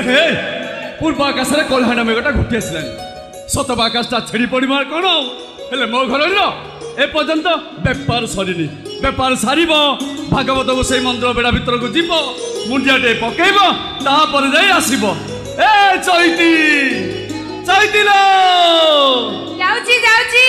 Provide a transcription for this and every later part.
हे पूर्व आकाश में कलहाना मेघटा घुटी आसला सतब आकाशटा छेड़ी पड़मा कौन हेले मो घर एपर्यंत बेपार सरीनी बेपार सार भागवत को से मंदिर बेड़ा भीतर को जीव मुंडियाटे पकेब तापर जाई आसीब ए चैती चैती लो जाउची जाउची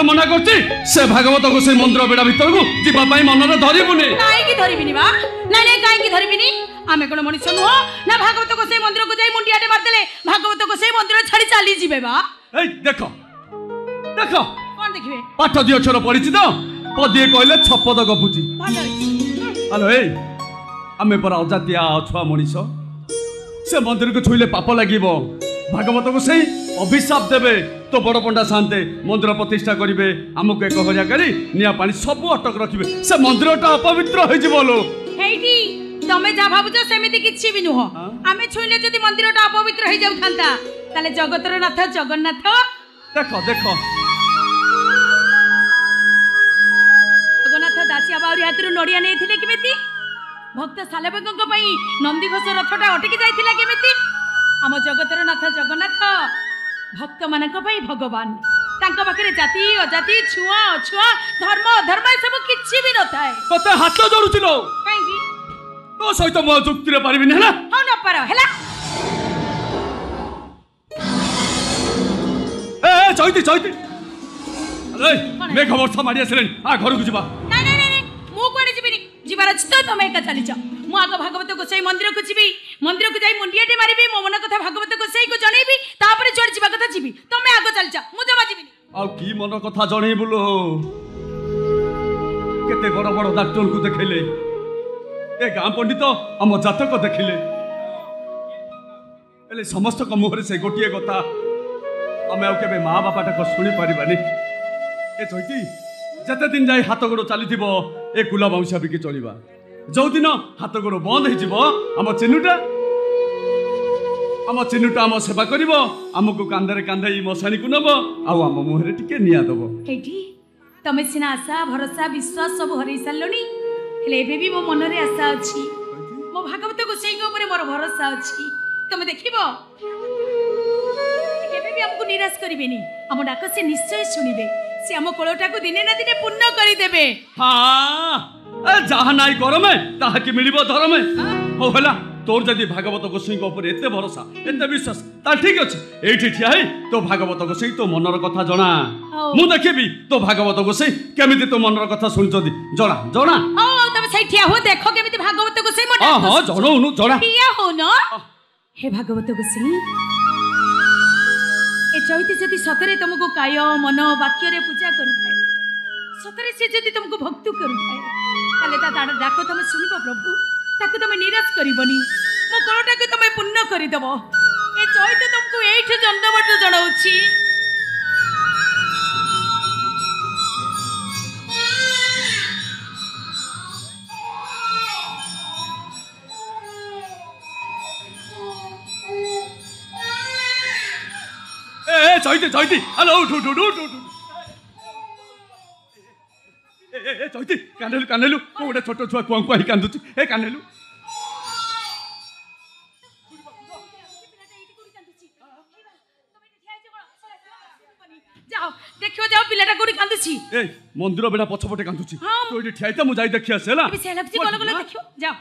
मना से भागवत को से मंदिर बेड़ा भीतर को जीवाई मन धरबुनि धरबिनी बा ना कहीं धरबिनी आमे कोन मनुष्य नुह ना भागवत को से मंदिर को जाई मुंडियाटे मारदेले भागवत को से मंदिर छाड़ी चली जीवे बा ए देखो देखो कोन देखिबे पाठ दी अक्षर पढ़ी तो पदिए कहले छपद गपुची हेलो ए आमे पर अजातिया अछुआ मनीष से मंदिर को छुईले पाप लागिबो भागवत को से अभिशाप देवे तो बड़ पंडा शांते मंदिर प्रतिष्ठा करेंगे आमको एक हरिया करी निया पानी सब अटक रखिए से मंदिरटा अपवित्र हो तमे जा भाबुछ सेमिति किछि भी नुह आमे छुईले जदि मंदिरटा अपवित्र हो जाउ थांता ताले जगतर नाथ जगन्नाथ देखो देखो जगन्नाथ दासिया बाउरी हाथरू नड़िया नै थिले केमिति भक्त सालेबंगक पई नंदीघोष रथटा अटकी जाइथिला केमिति आम जगतर नाथ जगन्नाथ भक्त मानक पई भगवान तांका पाखरे जाति अजाति छुआ अछुआ धर्म अधर्म सब किछि भी न थाए तते हाथ जोडुछिलो काई भी तो सहित मो जुक्ति रे पारिबिनी हला हो न पारो हला ए चैती चैती अरे मैं खबर छ माडी आसलेन आ घर को जिबा नहीं नहीं नहीं मु कोनी जिबिनी जिबार छ तो तमे एका चली जा मु आग भागवत को सही मंदिर को जीवी मंदिर को जाई मुंडियाटे मारिबी मो मन कथा भागवत को सही को जणेबी तापर जोड़ जीवा कथा जीवी तमे आग चल जा मु जमा जीविनी आ की मन कथा जणै बोलो केते बड़ बड़ डॉक्टर को देखैले ए गां पंडित हम जातक देखिले एले समस्त को मुहरे से गोटिए कथा हमें आ केबे मां बापाटा को सुनी परिबानी ए चैती जते दिन जाई हाथ गोड़ चली ए कुला वंशा बिकी चलिबा जो दिन हाथ गोड़ बंद हो आम चिन्नुटा आम सेवा करिवो आमको कांधरे कांधाई मशाणी को नब आम मुहरे टिके निया दबो एठी तमे सिना आशा भरोसा विश्वास सब हरई सारलोनी हेले एबे भी मो मन रे आशा अछि मो भागवत को सेई ऊपर मोर भरोसा अछि तमे देखिबो केबे भी हमको निराश करिवेनी हम डाक से निश्चय सुनिबे से हम कोलोटा को दिने ना दिने पुण्य करी देबे हां जहा नाई कर में ताहा की मिलिबो धर में हो हला तोर जदि भागवत गोसाई ऊपर एते भरोसा एते विश्वास ता ठीक अछि एठी ठिया है तो भागवत गोसाई तो मनर कथा जणा मु देखिबी तो भागवत गोसाई केमिति तो मनर कथा सुनचदी जणा जणा हां तमे सही ठिया हो देखो केमिति भागवत गोसाई मन हां हां जणोनु जणा ठिया हो न हे भागवत गोसाई ए चैती जदि सतरे तुमको काय मन वाक्य रे पूजा करूथाय सतरे से जदि तुमको भक्ति करूथाय ताले ता डाक तुम सुनिबो प्रभु ताकू तुम निराश करबनी मो कोलोटा को तुम पुण्य करि देबो ए चैत तुमको एठी दंडवट जणाउछि ए चैती चैती हेलो उठ उठ उठ उठ ए चैती कानेलु कानेलु गोटे छोट छुआ कुआ कुआ कांदुची ए कानेलु जाओ देखियो जाओ पिलाटा कोडी कांदुची ए मंदिर बेडा पछपटे कांदुची तो एठी ठियाई त मु जाई देखि आसे हला अभी से लगछि कोन कोन देखियो जाओ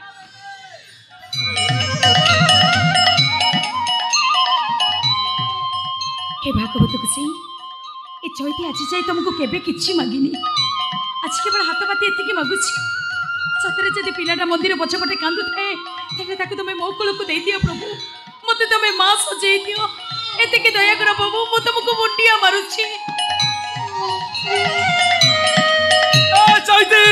हे भागवत को से ए चैती आज जाए तुमको केबे किछि मागिनी आज केवल हाथ पाती एतिकी मागुछि सतरे जदि पिलाटा मंदिर पछपटे कांदु थाए तेरे ताको तुमे मो कोल को दे दियो प्रभु मते तुमे मां सजै दियो एतिकी दया कर प्रभु मो तुमको मुंडिया मारुछि चैती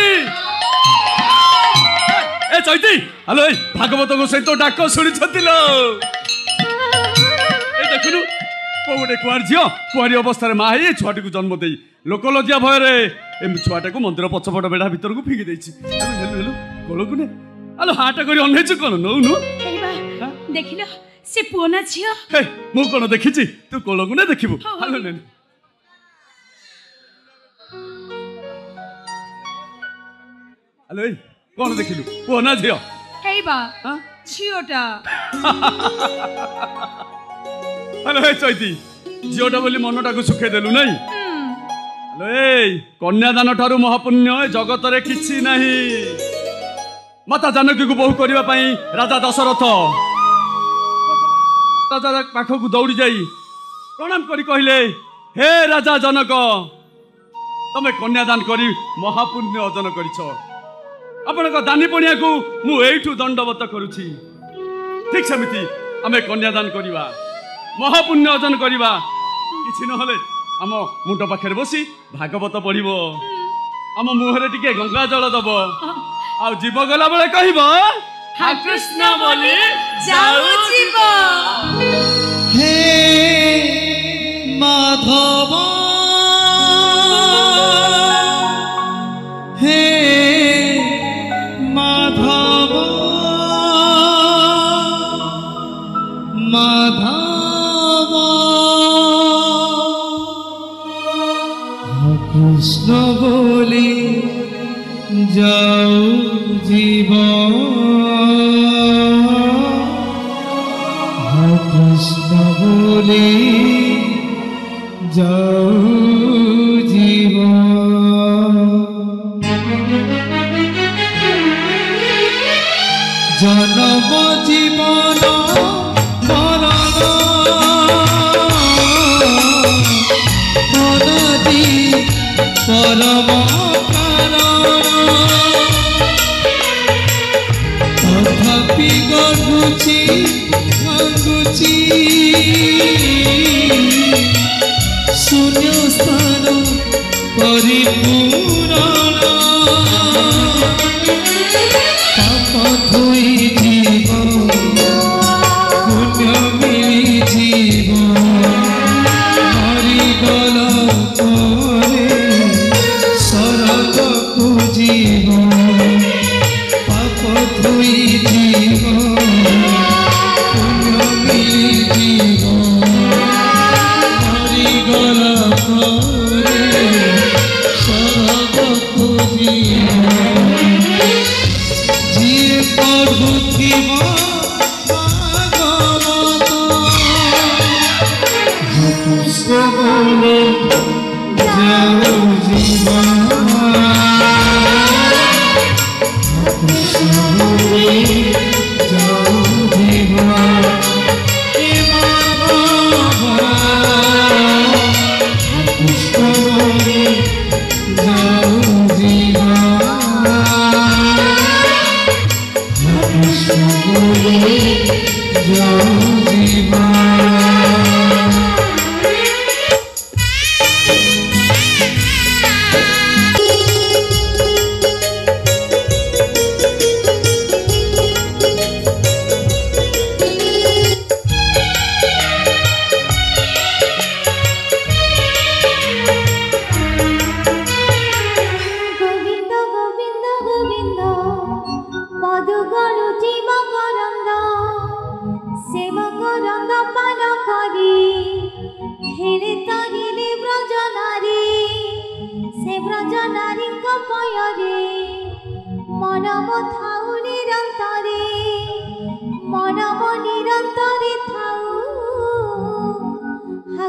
ए चैती हेलो भागवत को सहित डाक शुणी छतिलो ए देखुनु कोटे कुआर झील कुआरी अवस्था माँ है छुआटी को जन्म दे लोक लज्जा भय छुआटा को मंदिर पछपट बेढ़ा भीतर को फिंगी देछि कोल को ने आलो हाटा करी अनैछु कोन नौ नु देखिलो से पुओना झियो हे मु कोन देखिछि तू कोल को ने देखिबु हालो ने हेलो कोन देखिलु पुओना झियो हे बा झियोटा हेलो हे चैती झीटा बोली मनटा को सुखे देलु नहीं हेलो ए कन्यादान ठारू महापुण्य जगत रे किछि नहीं माता जानकी को बहु करबा पई राजा दशरथ राजा पाख को दौड़ी जाई प्रणाम करी कहले हे राजा जनक तमे कन्यादान करी महापुण्य अर्जन करिछ आपण को दानी पणिया को मु एठू दंडवत करूछि ठीक समिति आमे कन्यादान करिबा महापुण्य अर्जन करिबा किछि नहले आम मुंड पाखे बसी भागवत पढ़िबो आम मुहरे टिके गंगा जल दब आ जीव गला बेले कहब हा कृष्ण बोली जाऊ जीव हे माधव हे माधव माधव कृष्ण बोले जाऊ जीव कृष्ण बोले जाऊ जीव जन्म जीवन परम तथापि गढ़ुची भांगुची शून्य स्थान परिपूर्ण पाप धोई जीव पुण्य मिली जीव हरिगल जीव पाप धोई जीव पुण्य मिली जीव हरिगल सरगକୁ जीव ଯିଏ ପଢୁଥିବ ଭାଗବତ ସବୁବେଳେ ଯାଉ ଜୀବନ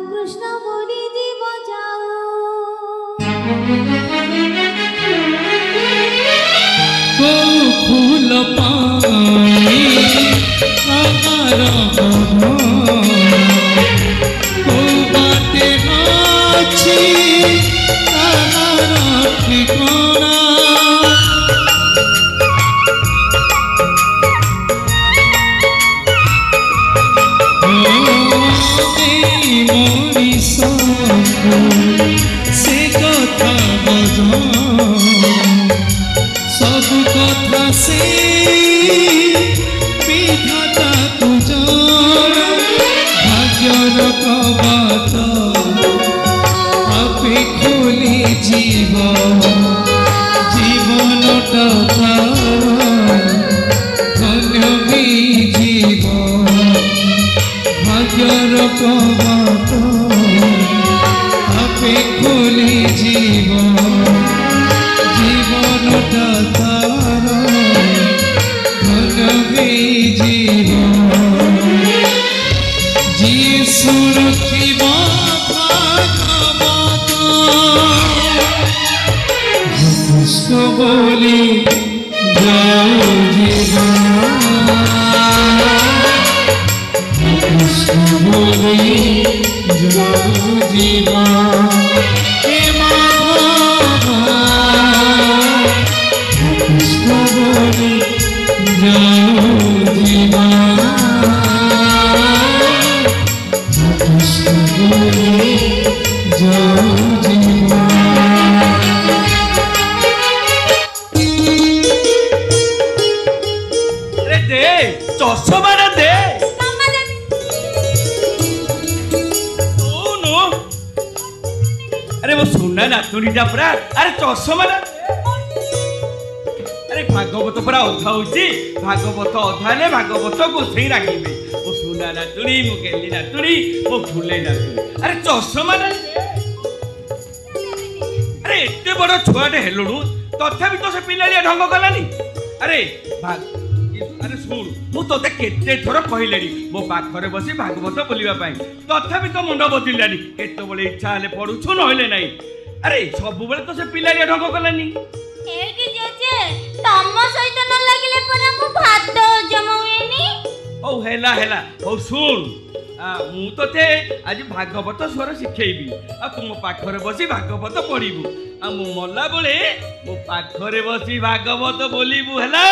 कृष्ण बोली जीव जाऊ फूल पानी जाओ जीवन कृष्ण बोले जाओ जीवन अरे दे चषमा दे अरे वो सुना नातुनी पूरा अरे चषमा अरे भागवत पूरा अधा होची भागवत अधा ने भागवत गोसाई राखिबे वो सुना नातुनी मो गेली नातुनी मो फुले नातुनी अरे चषमा अरे एते बड़ छुआटे हेलुनु तथापि तो से पिलालिया ढंग कलानी अरे अरे शुण मु तोते केते थर कहलेनी मो पाखरे बसी भागवत बोलिबा पई तथापि तो मुंड बदिलानी केते बळे इच्छा हेले पढुछु नहले नाही अरे सब बेले तो से पिलालिया ढंग कलानी एकी जेजे तम सहित न लागिले परा मु भात जमवेनी ओ हेला हेला ओ शुण मु तोते आज भागवत स्वर शिखेबी आ तुम पाखरे बसी भागवत पढिबु आ मु मल्ला बळे मो पाखरे बसी भागवत बोलिबु हेला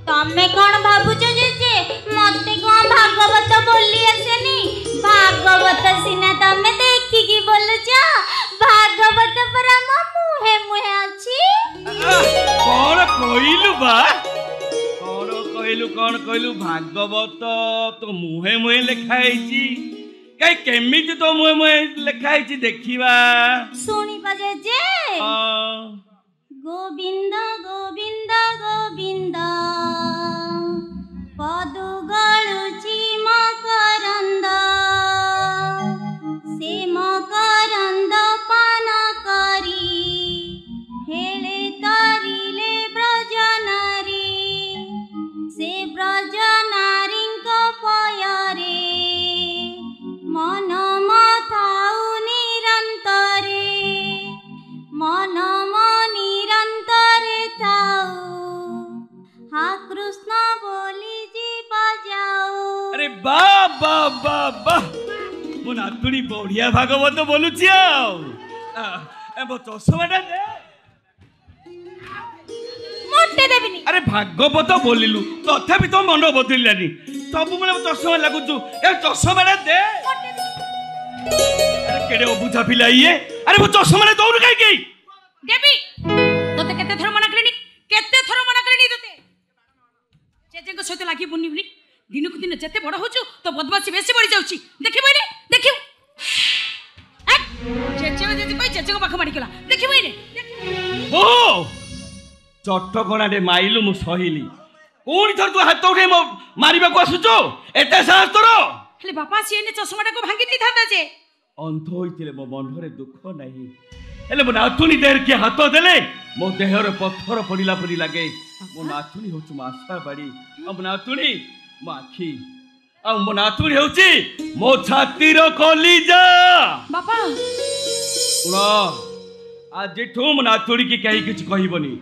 तमे कोन भाबुछ जेजे मते कोन भागवत बोली आसेनी भागवत सिना तमे देखि की बोलछ भागवत परा म मुहे मुहे अछि कौन कहलु बा कौन कहलु भागवत तो मुहे मुहे लिखाई कई केमिति तो मुहे मुहे लिखाई देखिबा सुनी बजेजे गोविंद गोविंद गोविंद पदु गळुची मकरंद से मकरंद पान करी हेले तरिले ब्रजनारी से ब्रजनारीଙ୍କ पयरे मन मथाउ निरंतरे मन निरंतरे थाउ हा कृष्ण बोली जी बजाओ अरे बा बा बा बा मो नातुणी बढ़िया भागवत बोलुची आ चषमाटा दे मोटे देबिनी अरे भागवत बोलिलु तथापि तो मन बदलिलानी सब बेले चषमा लागुचु ए चषमाटा दे अरे केडे अबुझा पिला ये अरे वो चषमा दौड़ काई देबी तोते केते थर मना करनी केते थर मना करनी तोते जेजेको सहित लागि बुनी बुनी दिन को दिन जते बड़ होचु तो बदमाशी बेसी बढ़ी जाउची देखिबो ने देखिउ जेजे कोई जेजेको पाख माडी केला देखिबो ने ओ चट्टकणा रे माइलु मु सहिली कोनी थर तू हाथ उठे मारिबा को आसुचो एते साहस तोर हेले बापा सीने चश्माटा को भांगी दी थांदा जे अंध होइतिले मो मनरे दुख नाही हेले मो नातुनी देर के हाथ देले मो देहर पत्थर पड़िला पड़ी लागे मो नातुनी होचु मासा बाड़ी अब नातुनी मो आखी आ मो नातुनी होची मो छातीर कलिजा बापा सुनो आज जेठू मो नातुनी की कहीं किछ कहबनी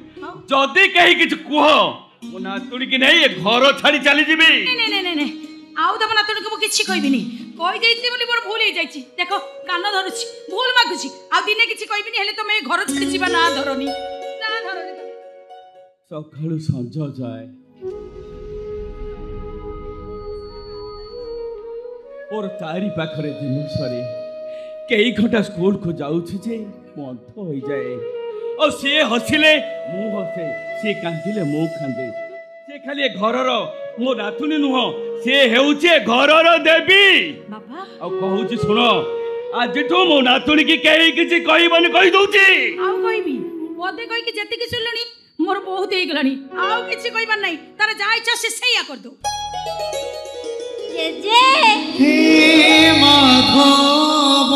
जदी कहीं किछ कुह मो नातुनी की नहीं घर छाड़ी चली जीबी ने ने ने ने आउ तम नातुनी को किछि कहबिनी कहि देइती बोली मोर भूल हे जाइछि देखो कान धरुछि भूल मागुछि आ दिने किछि कहबिनी हेले तमे घर छाड़ी जीवा ना धरनी सकाळु संज जाए और तारी पाखरे दिन सरी कई घंटा स्कूल को जाउछि जे बंध हो जाए और से हसिले मु हसे से कांदिले मु कांदे से खाली घरर मो नातुनी नुह से हेउचे घरर देवी बाबा आ कहूछि सुनो आज ठो मो नातुनी की कहीं किछि कहबनी कहि दउछि आउ कहबी ओदे कहि कि जति कि सुनलनी मोर बहुत हे गलानी आउ किछि कहबा नै तार जा इच्छा से सैया कर दो जेजे हे माधव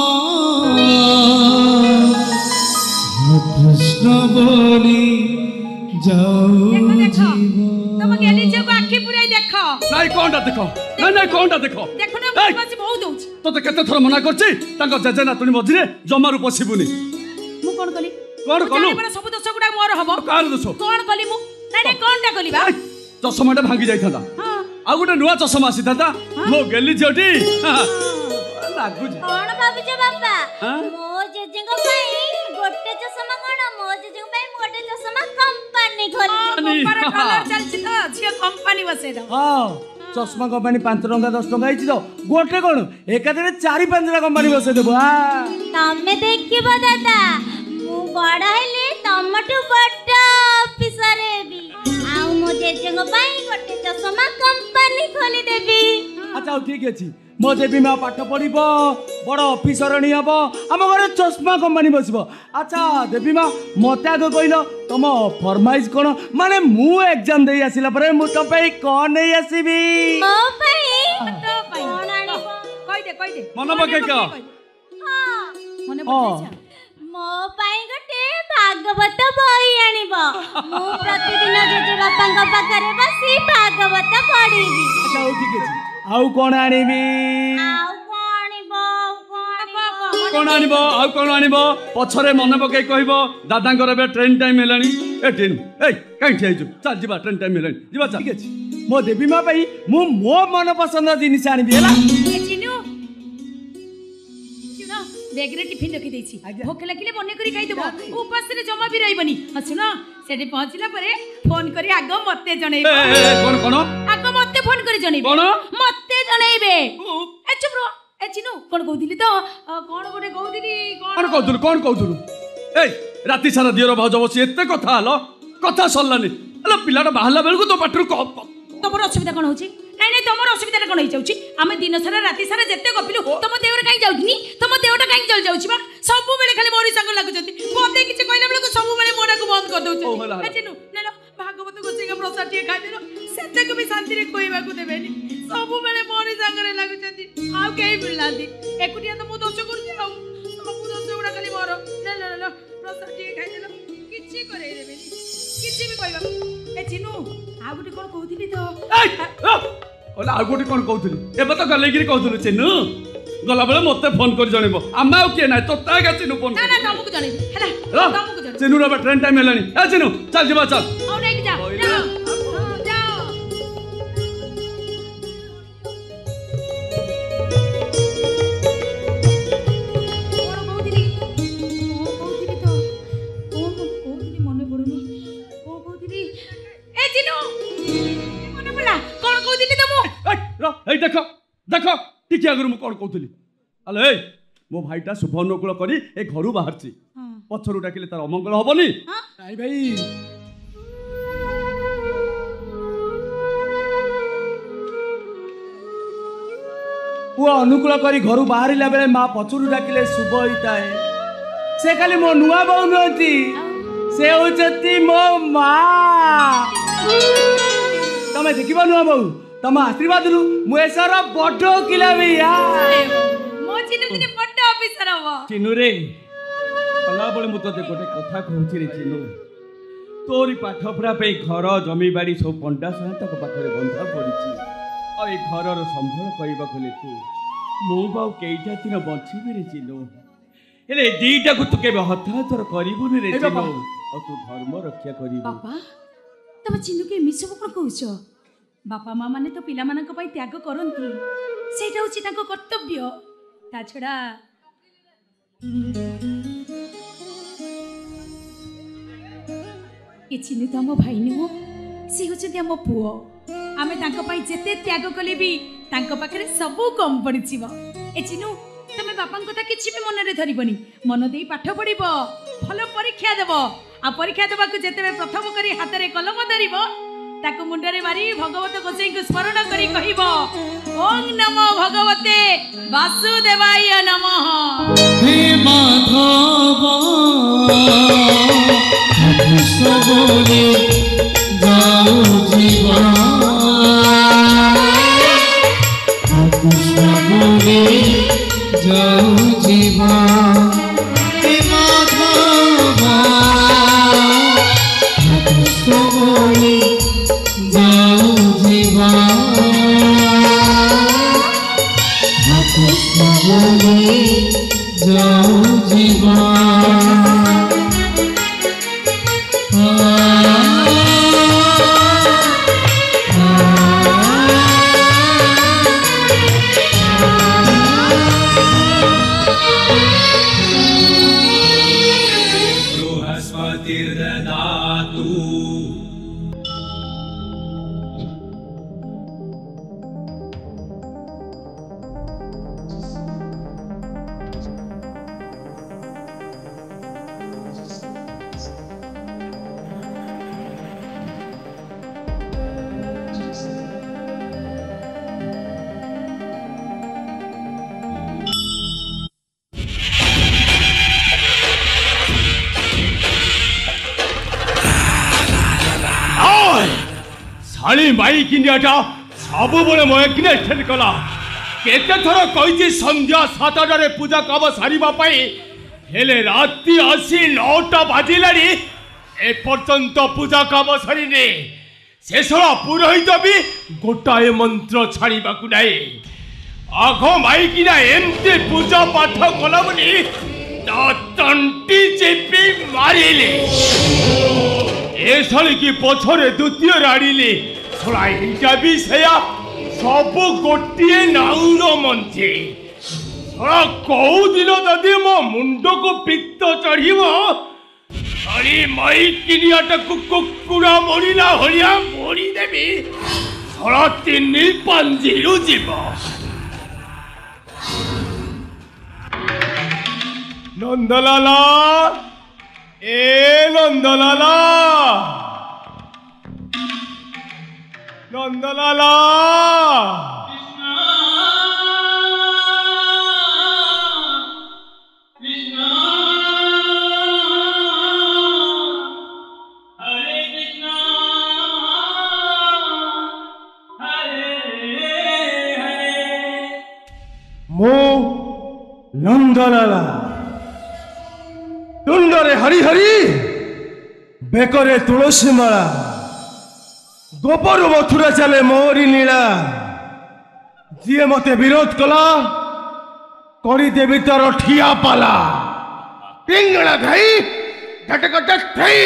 कृष्ण बोली जाओ देखो जीवन तुम गेली जे को आखी पुराई देखो नहीं कोनटा देखो नहीं कोनटा देखो देखो ना बदमाशी बहुत होउछि तो केते थर मना करछि तांको जेजे नातुनी मझिरे जमारु पसिबुनी मु कोन कली कोन कलु माने सब दोष गुडा मोर हबो कार दोष कोन कली मु नै कोनटा कली बा चषमाटा भांगी जाइथांदा हां आ गुटे नुवा चषमा आसीथांदा मो गेली झोटी लागु कोन भाबिछ बापा हाँ? मो जेजेको पई गोटे चश्मा कोन मो जेजेको पई गोटे चश्मा कंपनी कंपनी खोल चलछि तो झियो कंपनी बसे दो हाँ चश्मा कंपानी 5 टंका 10 टंका ହେଇଛି ତ गोटे कौन एकादरे 4-5 टा कंपानी बसे देबो तमे देखिबो दादा मु बड़ हेले तमटु बड़ ऑफिसर हेबी आउ मो जेजेंग पई गोटे चश्मा कंपनी खोली देबी अच्छा ठीक अछि मो देवी माँ पाठ पढ़िबो बड़ ऑफिसरनी हबो हम घरे चश्मा कंपानी बसिबो अच्छा देवी माँ मते आगे कहलो तुम फरमाइश कोन माने मु एग्जाम देई आसिला परे मु तो पई कोन नै आसीबी मो पई तो पई कहि दे मन पके का हां मने पके मो पई गोटे भागवत बही आनिबो मु प्रतिदिन जेजे बापांग पाखरे बसी भागवत पढिबी अच्छा ठीक अछि आउ कोन आनिबी आउ कोनिबो कौन आनिबो आउ कौन आनिबो पछरे मन पके कहबो दादांकर बे ट्रेन टाइम हेलानी ए ट्रेन ए काई ठियाइछु चल जिबा ट्रेन टाइम हेलानी जिबा चल ठीक अछि मो देवी माँ पई मु मो मन पसंद जिनिस आनिबी हला चिनु बेगरे टिफिन रखी देछि भूख लागिले बने करी खाइ देबो उपास रे जमा भी रहइबनी सुनो सेठी पहुंचला परे फोन करी आगो मते जणैबो कोन आगो मते फोन करी जणैबो कोन मते जणैबे ए चुप रो ए चिनु कोन कहउदिली तो कोन गोटे कहउदिली कोन कहउथुलु ए राती सारा दियर भाउज बसी एते कथा हलो कथा सरलानी अला पिलाटा बाहला बेलकु तो पाटरु तमर असुविधा कोन होची नहीं तमर असुविधा कोन होई जाउची आमे दिन सारा राती सारा जत्ते गपिलु तम देवर काई जाउनी तम देवटा काई जल जाउची बा सब बेले खाली मोरी संग लागु जति कोते किछ कहला बेले सब बेले मोडा को बंद कर दउची ए चिनु नेलो भागवत गोसी के प्रसाद टिए खाइ देलो सेते को भी शांति रे कोइबा को देबेनी सब बेले मोरी संग रे लागु जति आउ केई मिललांदी एकुटिया तो मु दोष करछि आउ सब दोष उडा खाली मोर ले प्रसाद टिए खाइ देलो किछि करे देबेनी किछि भी कहबा ए चिनु आ गुटी कोन कहउथिली तो ओला आ गोटे कोन कहउथुली एबे तो गले गिरी कहउथुलु चिनु गला बेले मते फोन कर जणेबो आमा के नै तो तागा चिनु फोन ना तमको जणे हैला तमको जणे चिनु रे ट्रेन टाइम हेलानी ए चिनु चल जिबा चल औ नहीं जा जाओ कोन कहउथिली तो कोन कहउथिली मने पडुनी कोन कहउथिली ए चिनु मने पडला कोन कहउथिली तमो ए देखो देखो टिकी आगु मु कोन कहउथुली अले ए मो भाईटा शुभ अनुकूल करी ए घरु बाहरची पछरु डाकिले तार अमंगल हबनी नाई भाई वो अनुकूल करी घरु बाहरिला बेले माँ पछरु डाकिले शुभ होइताए से खाली मो नुआ बहु नहती से होचती मो माँ तमे देखिबा नुआ बहु तम आशीर्वाद रु मु एसर बडो किला भैया मो चिनु दिने बड्ड ऑफिसर हबो चिनु रे कला बळे मु तते गोटे कथा कहउछि रे चिनु तोरी पाठ पढ़ा पे घर जमी बाड़ी सब पंडा सहायतक पाखरे बंधा पड़िछि आ ए घरर संभल कइबा खले तू मु बाउ केइटा दिन बंचिबे रे चिनु हेले दीटा को तू केबे हतातर करिबुनी रे चिनु आ तू धर्म रक्षा करिबु बापा तब चिनु के मिसब कोन कहउछ बापा माँ माने तो पिला मानक पई त्याग करंती सेटा होची ताको कर्तव्य ता छडा ए चिनु त हम भाई नुह से होचंती हम पुओ आमे ताको पई जेते त्याग कले भी ताको पाखरे सब कम पड़िछिबो ए चिनु तमे बापान कथा किछि भी मन रे धरिबनी मन देई पाठ पढिबो भलो परीक्षा देबो आ परीक्षा देबाकू जेते प्रथम करी हाथ रे कलम धरिबो ताको मुंडरे मारी भगवत गोसाई को स्मरण करी कहिबो ओम नमो भगवते वासुदेवाय नमः हे माधव कृष्ण बोले जाओ जीवा कृष्ण बोले जाओ जीवा हे माधव कृष्ण बोले जाओ जीवा कृष्ण बोले जाओ जीवा बृहस्पतिर्ददातु खाली माई किनियाटा सब बड़े मोए किने ठेल कला केते थर कहिछि संध्या 7टारे पूजा काम सारिबा पई हेले राति 9टा बाजिलानी ए पर्यंत पूजा काम सरीने शेषरा पुरोहित भी गोटाए मंत्र छाड़ीबाकू नाही आघ माई किना एमती पूजा पाठ कला बोली तंटी चेपी मारिले ए सली की पछरे द्वितीय राड़ीले थोड़ा इटा भी सया सब गोटे नाउर मंचे थोड़ा कौ दिन ददी मो मुंड को पित्त चढ़ीबो अरे मई किनियाटा कुकुड़ा मरिला भलिया मरी देबी थोड़ा 3 पंजीरु जीव नंदलाला ए नंदलाला नंदलाला मो नंदलाला तुंडरे हरि हरि बेकरे तुलसी माला गोबर मथुरा चले मोरी नीला जी मते विरोध कला करी देवी तर ठिया पाला टिंगड़ा घाई झटकट थई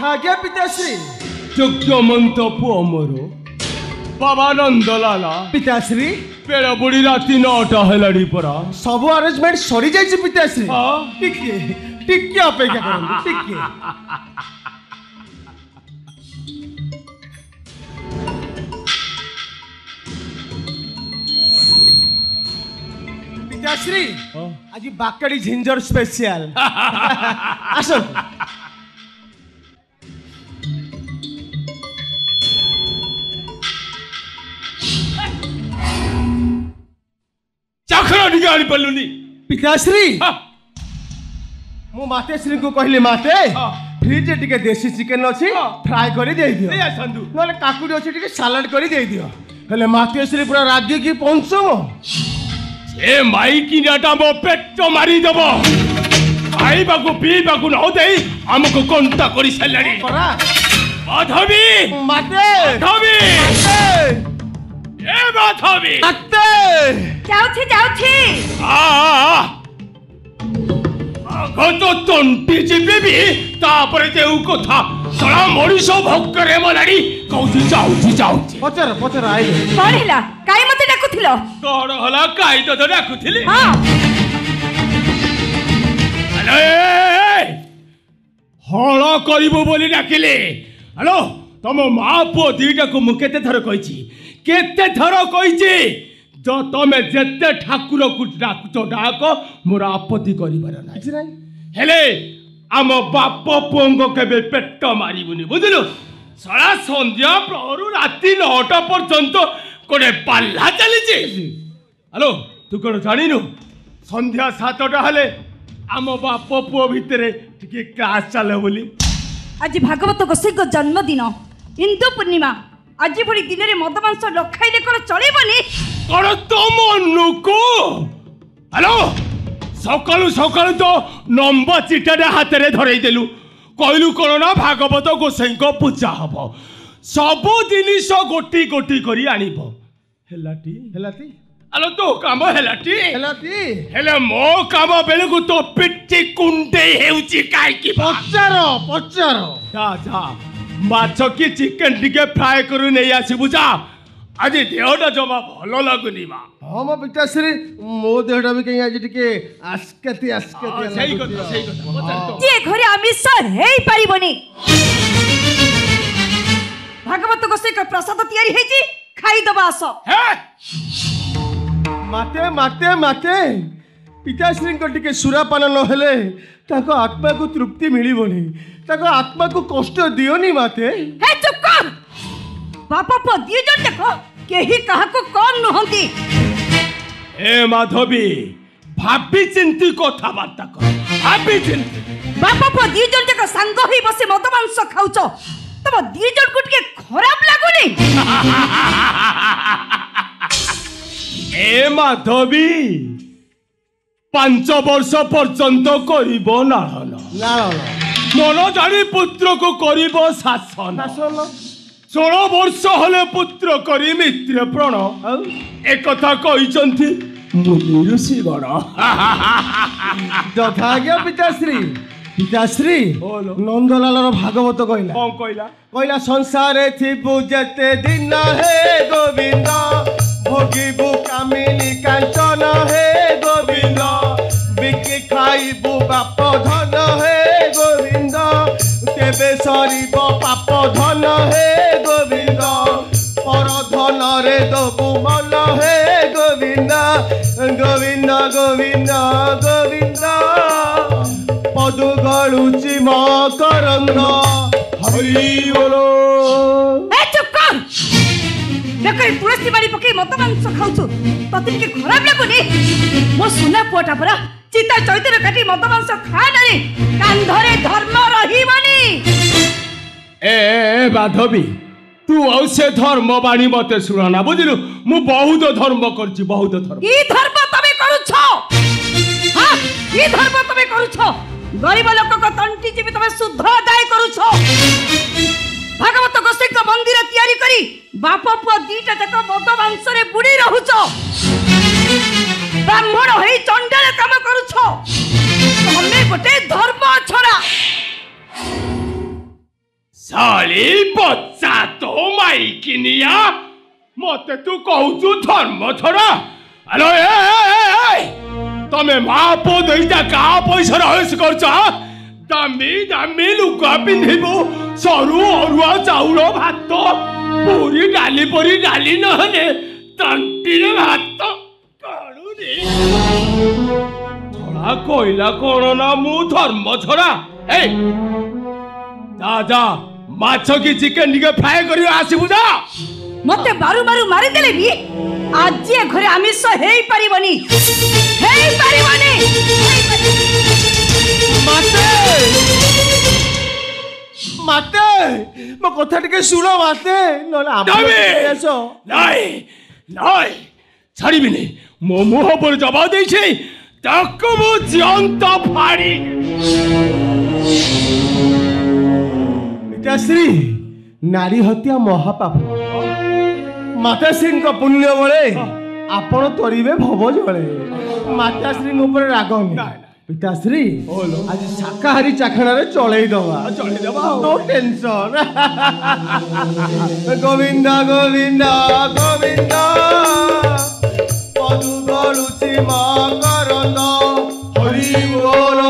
आज्ञा पिताश्री यज्ञमंत पुओ मोर बाबा नंदलाला पिताश्री पेड़ बुड़ी राति 9टा हेलाड़ी परा सब अरेंजमेंट सरी जाइए पिताश्री हाँ टिके टिके अपेक्षा करंतु टिके पिताश्री आज बाकड़ी झिंजर स्पेशल आसो आनी पल्लुनी पिताश्री मु मातेश्री को कहली माते फ्रिज टिके देसी चिकन अछि फ्राई करी दे दियो ए संदू नले काकुडी अछि टिके सलाड करी दे दियो हेले मातेश्री पूरा राज्य की पहुंचो ए माई की नाटा मो पेट मारी देबो खाइबा को पीबा को न देई हमको कोंटा करी सलाडी परा माधवी माते माधवी ए माधवी माते जाउछि तो तंटी चिपी तापर देउ कथा सळा मଣିଷ भक्करे मलाडी कौची जाउछि पचर पचर आइले कोन हिला काई मते डाकुथिलो कोन हला काई तो डाकुथिली हां अरे हळ करिबो बोली डाकिले हेलो तम मा पो दीटा को मु केते थर कहिछि जो तमे जेते ठाकुर को डाकुतो डाक मोर आपत्ति करिबार नाही हेले आम बाप पुओंग केबे पेट मारिबुनी बुझलु सळा संध्या प्रहरु राति 9टा पर्यंत कोडे पाल्ला चलीछि हेलो तू कोन जानिनु संध्या 7टा हले आम बाप पुओ भितरे टिके क्लास चले बोली आज भागवत गोसाई को जन्मदिन हिंदू पूर्णिमा आज भरी दिन में मद मांस न खाइले कोन चलेबनी कोन तो मनुको हेलो सकालू सकालू तो नंबर चिठाटे हाथ में धरई देलु कहलु कौन ना भागवत गोसाई को पूजा हम सबु जिनिस गोटी गोटी करी आनिब हेलाटी हेलाती आलो तो काम हेलाटी हेलाती हेले मो काम बेलू तो पिट ଏଠି କୁଣ୍ଡେଇ ହେଉଛି କାହିଁକି? ପଚାର ପଚାର। ଯା ଯା ମାଛ କି ଚିକେନ ଟିକେ ଫ୍ରାଏ କରୁ ନେଇ ଆସିବୁ ଯା। ଆଜି ଦେହଟା ଜମା ଭଲ ଲାଗୁନି ମା। ହଁ ମୋ ପିତାଶ୍ରୀ ମୋ ଦେହଟା ବି କାହିଁ ଆଜି ଟିକେ ଆସ୍କେତି ଆସ୍କେତି ସେଇ କଥା ସେଇ କଥା ପଚାର ତ। ଯେ ଘରେ ଆମିଷ ହେଇପାରିବନି। ଭାଗବତ ଗୋସାଇଙ୍କ ପ୍ରସାଦ ତିଆରି ହେଇଛି ଖାଇଦବା ଆସ। ମାତେ ମାତେ ମାତେ ପିତାଶ୍ରୀଙ୍କ ଟିକେ ସୁରାପାନ ନହେଲେ ତାଙ୍କ ଆତ୍ମାକୁ ତୃପ୍ତି ମିଳିବନି। ତାଙ୍କ ଆତ୍ମାକୁ କଷ୍ଟ ଦିଅନି ମାତେ। ହେ ଚୁପ କର। ବାପ ପୁଅ ଦି ଜଣ ଯାକ କେହି କାହାକୁ କମ୍ ନୁହନ୍ତି। ଏ ମାଧବୀ ଭାବି ଚିନ୍ତି କଥାବାର୍ତ୍ତା କର। ଭାବି ଚିନ୍ତି। ବାପ ପୁଅ ଦି ଜଣ ଯାକ ସାଙ୍ଗ ହେଇ ବସି ମଦ ମାଂସ ଖାଉଛ। ତମ ଦି ଜଣକୁ ଟିକେ ଖରାପ ଲାଗୁନି? ଏ ମାଧବୀ 5 ବର୍ଷ ପର୍ଯ୍ୟନ୍ତ କରିବ ନାଳନ। ମନ ଜାଣି ପୁତ୍ରକୁ କରିବ ଶାସନ। 16 ବର୍ଷ ହେଲେ ପୁତ୍ର କରି ମିତ୍ର ପ୍ରଣ। ଏକଥା କହିଛନ୍ତି ମୁନି ଋଷିଗଣ। ଯଥାଜ୍ଞା ପିତାଶ୍ରୀ। ପିତାଶ୍ରୀ ନନ୍ଦଲାଲର ଭାଗବତ କହିଲା। କଣ କହିଲା? କହିଲା ସଂସାରେ ଥିବୁ ଯେତେ ଦିନ ହେ ଗୋବିନ୍ଦ ଭୋଗିବୁ କାମିନୀ କାଞ୍ଚନ ହେ ଗୋବିନ୍ଦ ବିକି ଖାଇବୁ ବାପ ଧନ ହେ ଗୋବିନ୍ଦ ତେବେ ସରିବ ପାପ ଧନ ହେ ଗୋବିନ୍ଦ ପର ଧନରେ ଦବୁ ମନ ହେ ଗୋବିନ୍ଦ ଗୋବିନ୍ଦ ଗୋବିନ୍ଦ ଗୋବିନ୍ଦ ପଦୁ ଗଳୁଚି ମକରନ୍ଦ ହରି ବୋଲ। ବେକରେ ତୁଳସୀ ବାଡ଼ି ପକେଇ ମଦ ମାଂସ ଖାଉଛୁ ତତେ ଟିକେ ଖରାପ ଲାଗୁନି? ମୋ ସୁନା ପୁଅଟା ପରା ଚିତା ଚୈତନ୍ୟ କାଟି ମଦ ମାଂସ ଖାଆନାରେ କାନ୍ଧରେ ଧର୍ମ ରହିବନି। ଏ ମାଧବୀ ତୁ ଆଉ ସେ ଧର୍ମ ବାଣୀ ମତେ ଶୁଣନା ବୁଝିଲୁ। ମୁଁ ବହୁତ ଧର୍ମ କରିଛି ବହୁତ ଧର୍ମ। କି ଧର୍ମ ତମେ କରୁଛ? ହଁ କି ଧର୍ମ ତମେ କରୁଛ? ଗରିବ ଲୋକଙ୍କ ତଣ୍ଟି ଚିପି ତମେ ଶୁଦ୍ଧ ଆଦାୟ କରୁଛ। ଭାଗବତ ଗୋସାଇଙ୍କ ମନ୍ଦିର ତିଆରି କରି ବାପ ପୁଅ ଦିଟା ଯାକ ମଦ ମାଂସରେ ବୁଡି ରହୁଛ। ବ୍ରାହ୍ମଣ ହେଇ ଚଣ୍ଡାଳ କାମ କରୁଛ। ତମେ ଗୋଟେ ଧର୍ମ ଛଡା। ଶାଳି ବଚ୍ଚା ତ ମାଇକିନିଆ ମତେ ତୁ କହୁଛୁ ଧର୍ମ ଛଡା? ଆଲୋ ତମେ ମା ପୁଅ ଦୁଇଟା କାହା ପଇସାରେ ହଇସ କରୁଛ? ଦାମୀ ଦାମୀ ଲୁଗା ପିନ୍ଧିବୁ ସରୁ ଅରୁଆ ଚାଉଳ ଭାତ ପୁରୀ ଡାଲି ପରି ଡାଲି ନହେଲେ ତଣ୍ଟିରେ ଭାତ କାଢୁନି। ଛଡା କହିଲା କଣ ନା ମୁଁ ଧର୍ମ ଛଡା? ଯା ଯା ମାଛ କି ଚିକେନ ଟିକେ ଫ୍ରାଏ କରିବା ଆସିବୁ ଯା। ମତେ ବାରୁ ବାରୁ ମାରିଦେଲେ ବି ଆଜି ଏ ଘରେ ଆମିଷ ହେଇପାରିବନି। ହେଇପାରିବନି। ମାତେ ମାତେ ମୋ କଥା ଟିକେ ଶୁଣ ମାତେ ନହେଲେ ନାଇଁ ନାଇଁ ଛାଡ଼ିବିନି। ମୋ ମୁହଁ ଉପରେ ଜବାବ ଦେଇଛି ତାକୁ ମୁଁ ଜିଅନ୍ତ ଫାଡ଼ି। ପିତାଶ୍ରୀ ନାରୀ ହତ୍ୟା ମହାପାପ। ମାତାଶ୍ରୀଙ୍କ ପୁଣ୍ୟ ବଳେ ଆପଣ ତରିବେ ଭବ ଜଳେ। ମାତାଶ୍ରୀଙ୍କ ଉପରେ ରାଗନି। ପିତାଶ୍ରୀ ଆଜି ଶାକାହାରୀ ଚାଖଣାରେ ଚଳେଇଦବା। No tension. ଗୋବିନ୍ଦ ଗୋବିନ୍ଦ ଗୋବିନ୍ଦ ପଦୁ ଗଳୁଚି ମକରନ୍ଦ ହରି ବୋଲ।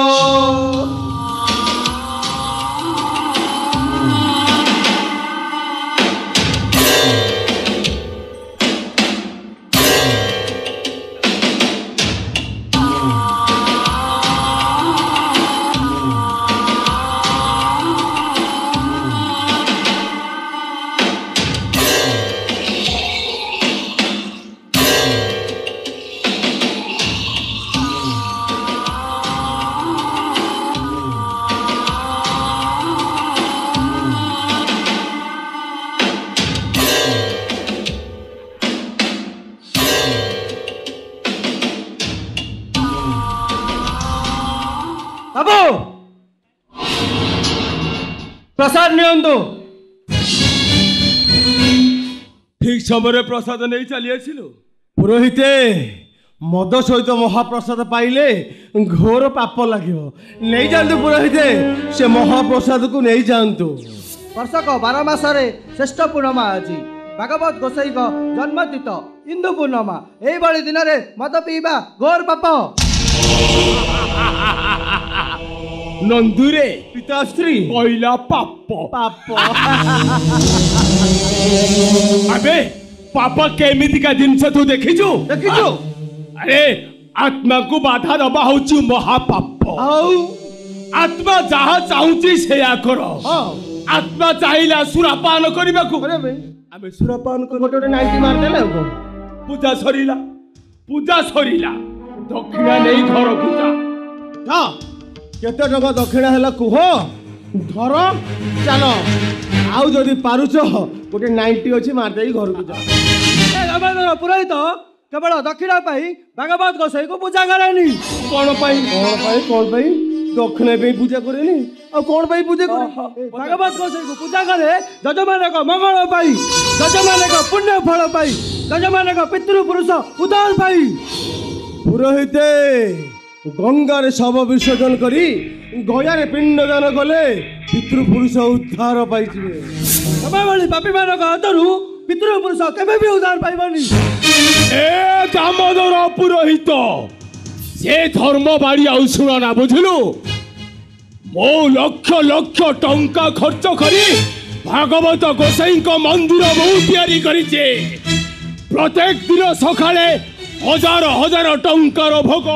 प्रसाद नियंतु। ठीक समय प्रसाद नहीं चली आसिलु। पुरोहिते ମଦ ସହିତ ମହାପ୍ରସାଦ ପାଇଲେ ଘୋର ପାପ ଲାଗିବ। ନେଇଯାଆନ୍ତୁ ପୁରୋହିତ, ସେ ମହାପ୍ରସାଦକୁ ନେଇଯାଆନ୍ତୁ। ବର୍ଷକ 12 ମାସରେ ଶ୍ରେଷ୍ଠ ପୂର୍ଣ୍ଣମା ଅଛି। ଭାଗବତ ଗୋସାଇଙ୍କ ଜନ୍ମତିଥ ଇନ୍ଦୁ ପୂର୍ଣ୍ଣମା। ଏଇଭଳି ଦିନରେ ମଦ ପିଇବା ଘୋର ପାପ। ନନ୍ଦୁରେ ପିତାଶ୍ରୀ କହିଲା ପାପ। ପାପ ଆବେ ପାପ କେମିତିକା ଜିନିଷ ତୁ ଦେଖିଛୁ? ଦେଖିଛୁ? ଆରେ ଆତ୍ମାକୁ ବାଧା ଦବା ହଉଛି ମହାପାପ। ଆଉ ଆତ୍ମା ଯାହା ଚାହୁଁଛି ସେଇଆ କର। ଆତ୍ମା ଚାହିଁଲା ସୁରାପାନ କରିବାକୁ, ଆମେ ସୁରପାନ ଗୋଟେ ଗୋଟେ ନାଇଟି ମାରିଦେଲେ ଆଉ କଣ? ପୂଜା ସରିଲା, ପୂଜା ସରିଲା, ଦକ୍ଷିଣା ନେଇ ଘରକୁ ଯା। କେତେ ଟଙ୍କା ଦକ୍ଷିଣା ହେଲା କୁହ, ଧର ଚାଲ। ଆଉ ଯଦି ପାରୁଛ ଗୋଟେ ନାଇଟି ଅଛି ମାରିଦେଇ ଘରକୁ ଯା। ପୁରୋହିତ କେବଳ ଦକ୍ଷିଣା ପାଇଁ ଭାଗବତ ଗୋସାଇଙ୍କୁ ପୂଜା କରେନି। କଣ ପାଇଁ ଦକ୍ଷିଣା ପାଇଁ ପୂଜା କରେନି? ଆଉ କଣ ପାଇଁ ପୂଜା କରେ? ଭାଗବତ ଗୋସାଇଙ୍କୁ ପୂଜା କରେ ଯଜମାନଙ୍କ ମଙ୍ଗଳ ପାଇଁ, ଯଜମାନଙ୍କ ପୁଣ୍ୟ ଫଳ ପାଇଁ, ଯଜମାନଙ୍କ ପିତୃପୁରୁଷ ଉଦ୍ଧାର ପାଇଁ। ପୁରୋହିତ ଗଙ୍ଗାରେ ଶବ ବିସର୍ଜନ କରି ଗୟାରେ ପିଣ୍ଡଦାନ କଲେ ପିତୃପୁରୁଷ ଉଦ୍ଧାର ପାଇଯିବେ। ତମେ ଭଳି ପାପୀମାନଙ୍କ ହାତରୁ ପିତୃପୁରୁଷ କେବେ ବି ଉଦ୍ଧାର ପାଇବନି। ଏ ଦାମୋଦର ପୁରୋହିତ, ସେ ଧର୍ମ ବାଡ଼ି ଆଉ ଶୁଣ ନା, ବୁଝିଲୁ? ମୁଁ ଲକ୍ଷ ଲକ୍ଷ ଟଙ୍କା ଖର୍ଚ୍ଚ କରି ଭାଗବତ ଗୋସାଇଙ୍କ ମନ୍ଦିର ମୁଁ ତିଆରି କରିଛି। ପ୍ରତ୍ୟେକ ଦିନ ସକାଳେ ହଜାର ହଜାର ଟଙ୍କାର ଭୋଗ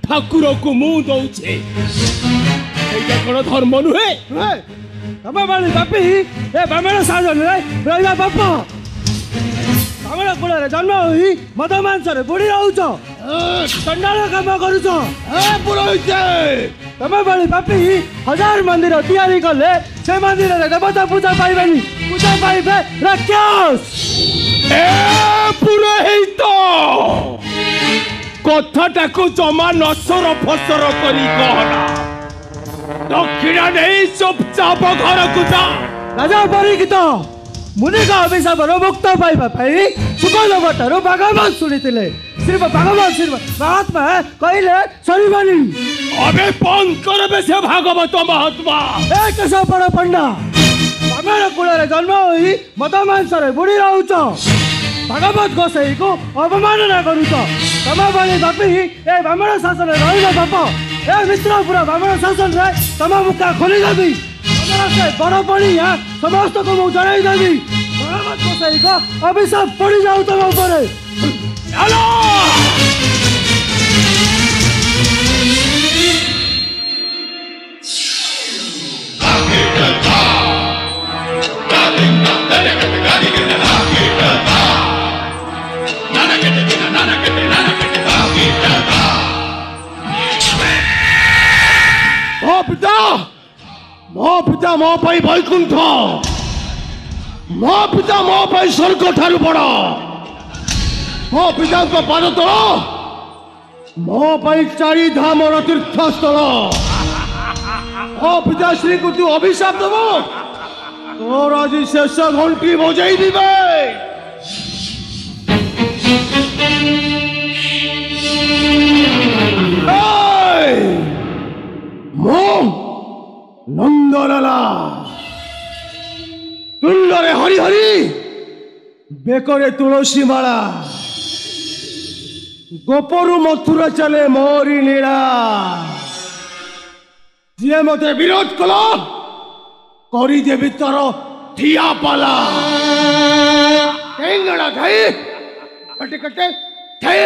ଠାକୁରକୁ ମୁଁ ଦଉଛି। ଏଇଟା କଣ ଧର୍ମ ନୁହେଁ? ତମେ ଭଳି ପାପୀ ଏ ବ୍ରାହ୍ମଣ ଶାସନରେ ରହିବା ପାପ। ବ୍ରାହ୍ମଣ କୁଳରେ ଜନ୍ମ ହୋଇ ମଦ ମାଂସରେ ବୁଡ଼ି ରହୁଛ, ଚଣ୍ଡାଳ କାମ କରୁଛ। ପୁରୋହିତ, ତମେ ଭଳି ପାପି ହଜାର ମନ୍ଦିର ତିଆରି କଲେ ସେ ମନ୍ଦିରରେ ଦେବତା ପୂଜା ପାଇବେନି, ପୂଜା ପାଇବେ ରାକ୍ଷସ। ଏ ପୁରୋହିତ, କଥାଟାକୁ ଜମା ନସର ଫସର କରି କହନା। ଦକ୍ଷିଣା ନେଇ ଚୁପଚାପ ଘରକୁ ଯା। ରାଜା ପରୀକ୍ଷିତ ମୁନିଙ୍କ ଅଭିଶାପରୁ ମୁକ୍ତ ପାଇବା ପାଇଁ ସୁବର୍ଣ୍ଣବଟରୁ ଭାଗବତ ଶୁଣିଥିଲେ। ଶ୍ରୀ ଭାଗବତ ଶ୍ରୀ ମହାତ୍ମା କହିଲେ ସରିବନି। अबे बंद कर बे से भागवत महात्मा। ए केशवपण पंडा ब्राह्मण कूଳରେ ଜନ୍ମ ହୋଇ ମଦ ମାଂସରେ ବୁଡ଼ି ରହୁଛ, ଭାଗବତ ଗୋସାଇଙ୍କୁ ଅବମାନନା କରୁଛ। ତମ ଭଳି ପାପୀ ଏ ବ୍ରାହ୍ମଣ ଶାସନରେ ରହିବ ପାପ। ଏ ମିତ୍ରପୁର ବ୍ରାହ୍ମଣ ଶାସନରେ ତମ ମୁଖା ଖୋଲିଦେବି। ତମର ସେ ବଡ଼ ପଣିଆ ସମସ୍ତଙ୍କୁ ମୁଁ ଜଣାଇଦେବି। ଭାଗବତ ଗୋସାଇଙ୍କ ଅଭିଶାପ ପଡ଼ିଯାଉ ତମ ଉପରେ। ଚାଲ। ମୋ ପିତା ମୋ ପାଇଁ ବୈକୁଣ୍ଠ, ମୋ ପିତା ମୋ ପାଇଁ ସ୍ୱର୍ଗ ଠାରୁ ବଡ଼। ମୋ ପିତାଙ୍କ ପାଦ ତଳ ମୋ ପାଇଁ 4 ଧାମର ତୀର୍ଥସ୍ଥଳ। ମୋ ପିତାଶ୍ରୀଙ୍କୁ ତୁ ଅଭିଶାପ ଦେବ, ତୋର ଆଜି ଶେଷ ଘଣ୍ଟି ବଜାଇ ଦିବେ। ମୁଁ ନନ୍ଦଲାଲା, ତୁଣ୍ଡରେ ହରି ହରି, ବେକରେ ତୁଳସୀ ମାଳା, ଗୋପରୁ ମଥୁରା ଚାଲେ ମୋରି ନୀଳା। ଯିଏ ମତେ ବିରୋଧ କଲ କରିଦେବି ତର ଠିଆ ପାଲା। ଠେଙ୍ଗଣା ଖାଇ କଟେ କଟେ ଠେ।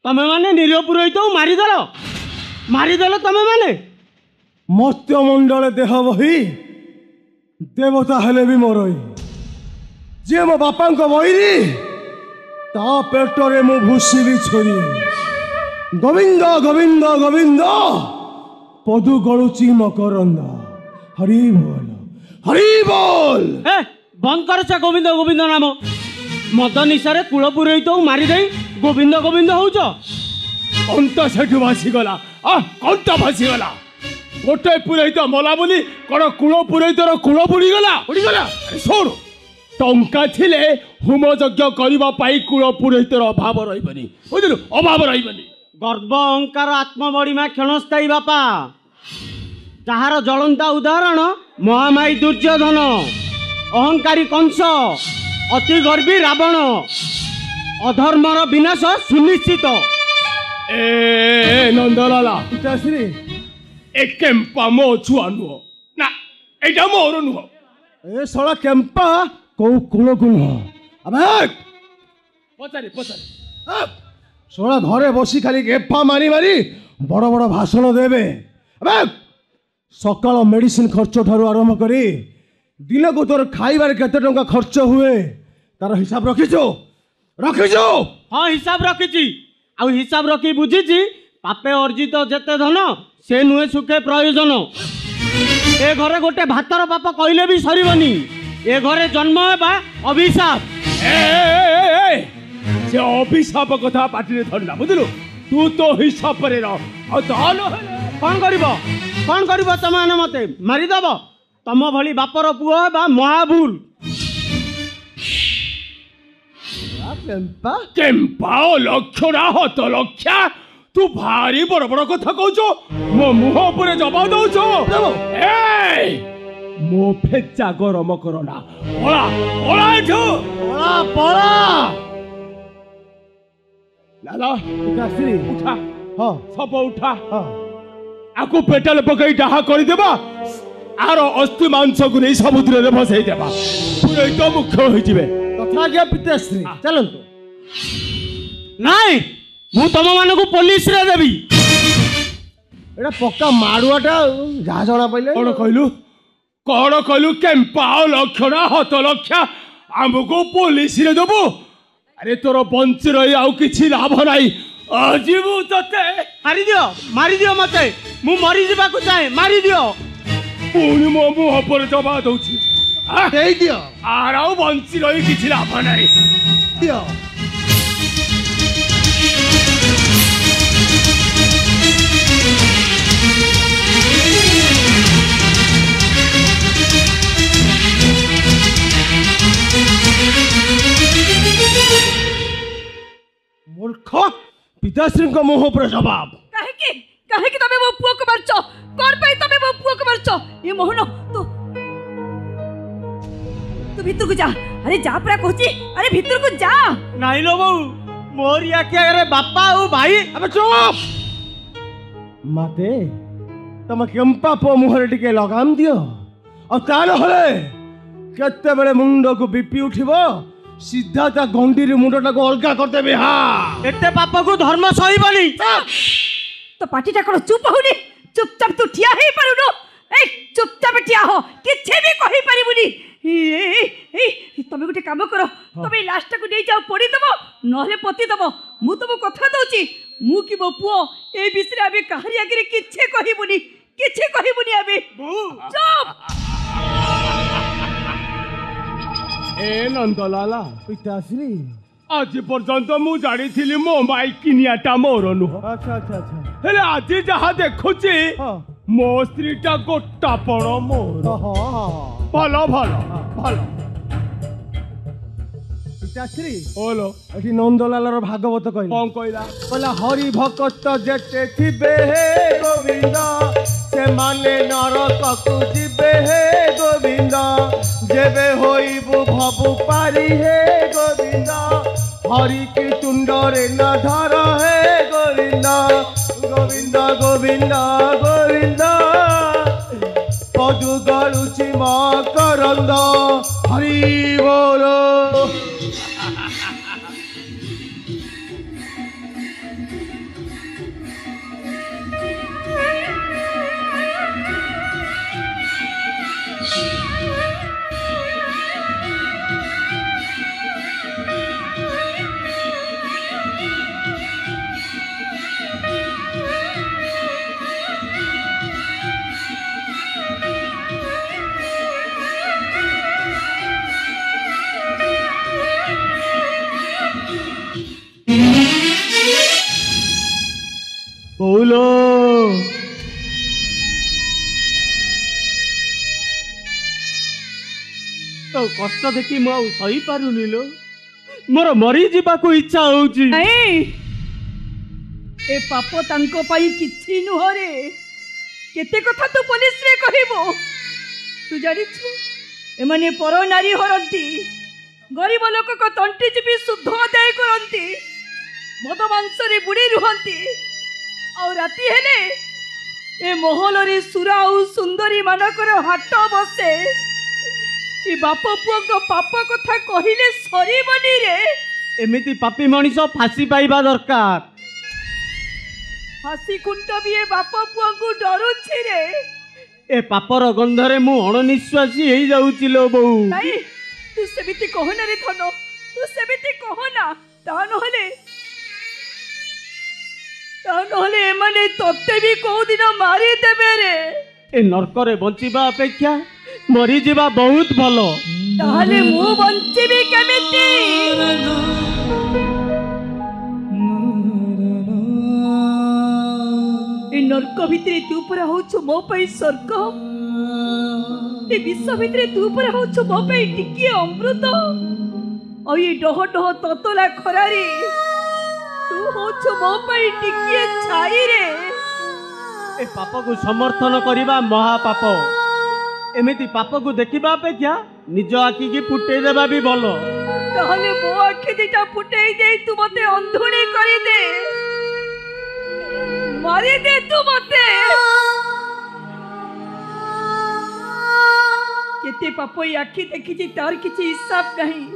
तमे माने निरीह पुरोहित मारिदेल तमे माने मत्यमंडल देह बही देवता हेले भी मोरई जे मो बापा बहिरी ता पेटरे मु भूषिबी छोरी गोविंद गोविंद गोविंद पदु गलुची मकरंद हरि बोल बंद कर से गोविंद गोविंद नाम मद निशारे कुल पुरोहित मारिदे गोविंद गोविंद होउछ कंत सेठु भासीगला कंत भासीगला गोटे पुरोहित मला बोली कौन कूल पुरोहितर कूल बुड़ीगला शोण टंका थिले होम यज्ञ करने कूल पुरोहितर अभाव रही बुझलु अभाव रही गर्व अहंकार आत्मबड़ीमा क्षणस्थायी बापा ताहार ज्वलंता उदाहरण महामाई दुर्योधन अहंकारी कंस अति गर्वी रावण अधर्मर विनाश सुनिश्चित ए नंदलाला पिताश्री ए केम्पा मो छुआ नुह ना एटा मोर नुह ए सला केम्पा को कुल को नुह अबे पचारे सोला घरे बसी खाली गेफा मारी मारी बड़ बड़ भाषण देवे अबे सकाल मेडिसिन खर्च ठारू आरंभ करी दिन को तोर खाइबार केते टंका खर्च हुए तार हिसाब रखिछो हाँ हिसाब रखिछि आ हिसाब रखी बुझिछि पापे अर्जित जेते धन से नुहे सुखे प्रयोजन ए घरे गोटे भातर पाप कहले भी सरीबनी ए घरे जन्म हेबा अभिशाप से अभिशाप कथा पाटी धरना बुझलु तू तो हिसाब पर रह कौन करिब तमे मते मारिदेब तम भली बापर पुओ बा महाभूल केम्पा लक्षणा हत लक्षा तू भारी बड़ बड़ कथा कहछ मो मुह ऊपर जवाब दउछ मो फेचा गरम करना पळा पळा एठो पळा लाला पिताश्री उठा हाँ सब उठा हाँ आकु पेटल पकई डाहा कर देबा आर अस्थि मांस को नहीं समुद्र रे भसई देबा पुरोहित मुख्य होई जिवे तथा के पिताश्री चलंतु नाई मु तम मान को पुलिस रे देबी एटा पक्का मारुआटा जा जणा पइले कोन कहलु केम्पा लक्षणा हत लक्षा हमको पुलिस रे देबो अरे तोर बंच रही आउ किछि लाभ नाही अजीबु तते मारी दियो मते मु मरी जिबा को चाहे मारी दियो पुणी मो मुह पर जबा दउछि देई दियो आर आउ बंच रही किछि लाभ नाही दियो मूर्ख पिताश्री को मुंह पर जवाब काहे कि तमे मो पुओ को मारछो कोन पई तमे मो पुओ को मारछो ए मोहन तू भीतर को जा अरे जा परा कहची अरे भीतर को जा नहीं लो बहू मोर आखि अरे बापा ओ भाई अबे चुप माते तम केम्पा पो मुहरे टिके लगाम दियो और तान हले केते बेले मुंड को बीपी उठिबो सीधा ता गंडी रे मुंडटा को अलगा कर देबे हां एते पाप को धर्म सहीबनी तो पार्टीटा कोन चुप होनी चुपचाप तू ठिया हे पारुनो ए चुपचाप ठिया हो किछे भी कहि परिबुनी ए तमे गुटे काम करो तमे लास्ट को नै जाओ पड़ी दबो नहले पति दबो मु तमो कथा दउची मु कि बो पुओ ए बिसरे अबे कहारी आगे किछे कहिबुनी अबे चुप ए नंदलाला पिताश्री आज पर्यंत मु जानी थिली मो माई किनियाटा मोर नुह अच्छा अच्छा अच्छा हेले आज जहा देखुची मो स्त्रीटा गोटा पण मोर भलो भलो भलो पिताश्री बोलो एठी नंदलालार भागवत कहला कोन कहला हरि भक्त जेते थिबे हे गोविंद से माने नरक को जिबे हे गोविंद जेबे होइबु भबु पारी हे गोविंद हरि की तुंडरे न धर हे गोविंद गोविंद गोविंद गोविंद पदु गलुची मकरंद हरि बोलो ବୋଉଲୋ ତୋ କଷ୍ଟ ଦେଖି ମୁଁ ଆଉ ସହିପାରୁନି ଲୋ ମୋର ମରିଯିବାକୁ ଇଚ୍ଛା ହଉଛି। ଏ ପାପ ତାଙ୍କ ପାଇଁ କିଛି ନୁହଁରେ। କେତେ କଥା ତୁ ପୋଲିସରେ କହିବୁ। ତୁ ଜାଣିଛୁ ଏମାନେ ପର ନାରୀ ହରନ୍ତି, ଗରିବ ଲୋକଙ୍କ ତଣ୍ଟି ଚିପି ଶୁଦ୍ଧ ଆଦାୟ କରନ୍ତି, ମଦ ମାଂସରେ ବୁଡ଼ି ରୁହନ୍ତି, ଆଉ ରାତି ହେଲେ ଏ ମହଲରେ ସୁରା ଆଉ ସୁନ୍ଦରୀ ମାନଙ୍କର ହାଟ ବସେ। ଏ ବାପ ପୁଅଙ୍କ ପାପ କଥା କହିଲେ ସରିବନି ରେ। ଏମିତି ପାପୀ ମଣିଷ ଫାଶୀ ପାଇବା ଦରକାର। फांसी खुंट भी ए बाप पुआ डरुछि रे। ए पापर गंधरे मु अणनिश्वासी हो जाउछि लो बहू। नहीं तू सेमिति कहना रे धन, तू सेमिति कहना। ता नहले एमाने तोते भी को दिन मारी देबे रे। ए नरकरे बंचिबा अपेक्षा मरी जीवा बहुत भलो। ताहले मु बंचिबी केमिति? नर्क भितरे तू पूरा होछु मो पई स्वर्ग, ए विश्व भितरे तू पूरा होछु मो पई टिके अमृत, और ये डह डह ततला खरारी तू होछु मो पई टिके छाई रे। ए पाप को समर्थन करिबा महापाप। एमिति पाप को देखिबा अपेक्षा निज आखि की फुटे देबा भी भलो। ताहले मो आखि दिटा फुटेई दे तू मते अंधुणी करी दे, मारी दे तू मते। केते पाप आखि देखी तार किसी हिसाब नहीं।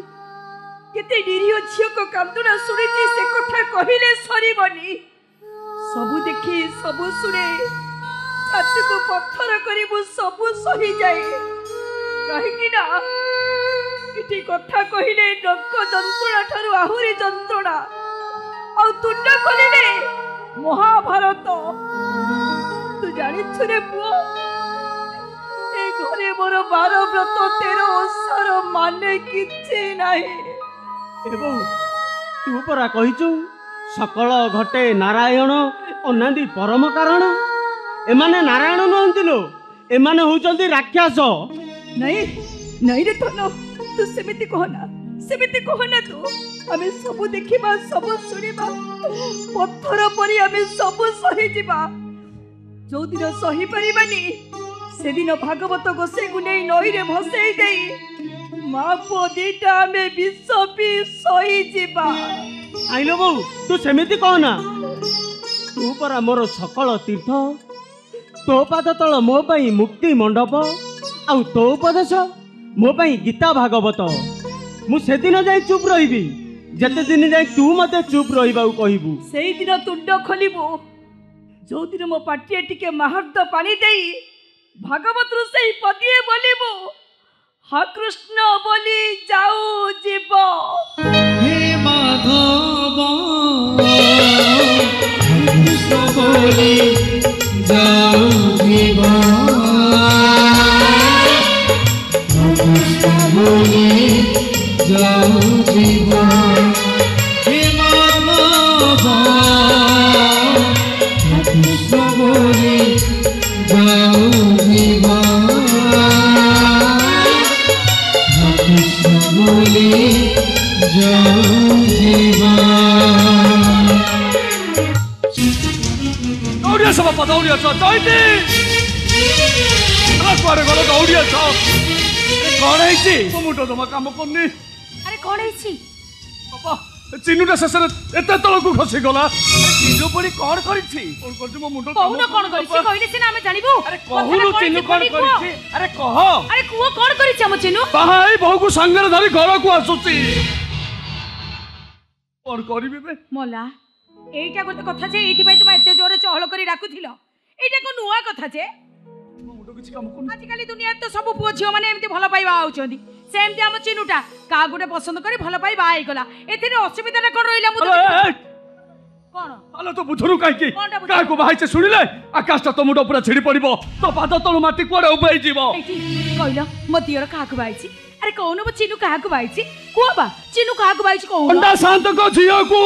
केते निरीह झील को कांदुना शुणी से कथा कहले सरीबनी। सबु देखी सबु शुणे छाती को पत्थर करू सबु सही जाए। कहीं ना इटी कथा कहले नक जंत्रणा ठारू आहुरी जंत्रणा, आ तुंड खोलिले महाभारत। तू जानिछु रे पुओ, ए घरे मोर 12 व्रत 13 ओसार माने किछि नाही। एबो तू परा कहिछु सकल घटे नारायण अनादि परम कारण। एमाने नारायण नहंती लो, एमाने होचंती राक्षस। नहीं नहीं रे धन, तू सेमिति कहना, सेमिति कहना। तू आमे सब देखिबा सब सुनिबा, पत्थर परी आमे सब सही जिबा। जो दिन सही परिबानी से दिन भागवत गोसे गुने नई रे भसेई देई मां पो दीटा आमे विश्व पी सही जिबा। आइलो बहू तू सेमिति कहना। तू परा मोर सकल तीर्थ, तो पाद तल मो पई मुक्ति मंडप, आउ तो उपदेश मो पई गीता भागवत। मु से दिन जाई चुप रहिबी जते दिन जाई तू मते चुप रहिबाउ कहिबू। सेई दिन तुंड खोलिबू जो दिन मो पाटिए टिके महार्द पानी देई भागवत रु सेई पदिए बोलिबू, हा कृष्ण बोली जाऊ जीव। हे माधव कृष्ण बोली जाऊ जीव, कृष्ण बोली जाऊ जीव। हे माधव कृष्ण बोली जाऊ जीव, कृष्ण बोली जाऊ जीव। दौड़िया सब बापा दौड़िया छ जयती अरे कुआरे गलो दौड़िया छ। कौन है मो मुंड जमा काम करनी। अरे कौन है बापा चिन्नुटा शेष एत तल को खसी गला। चिन्नु पड़ी कौन करिछि कौन करछि मो मुंड कौन कौन करिछि कहले सिना हमें जानिबू। अरे कहलु चिन्नु कौन करिछि। अरे कह। अरे कुओ कौन करिछि हम चिन्नु। बाहाई बहु को संगरे धरी घर को आसुछि कौन करिबे बे मोला। एइटा गोटे कथा जे एथि पई तुम एते जोरे चहल करी डाकुथिलो, एइटा को नुवा कथा जे मुंड किछि काम कोन। आजिकाली दुनिया तो सब पुओ झियो माने एमती भल पाइबा आउचंदी। सेमती हम चिन्नुटा का गोटे पसंद करी भल पाइबा आइ गला। एथिरे असुविधाटा कोन रहिला मु कोन आलो तो बुझनु काई की कोनटा बुझनु? का को बाहाई से सुनिले आकाशटा तो मुंड पूरा छिड़ी पड़िबो तो पाद तळु माटी कोडे उबाई जीवो। एठी कहलो मो दियर का को बाइछि। अरे कोन बो चिन्नु का को बाइछि को बा चिन्नु का को बाइछि को अंडा शांत को झियो को।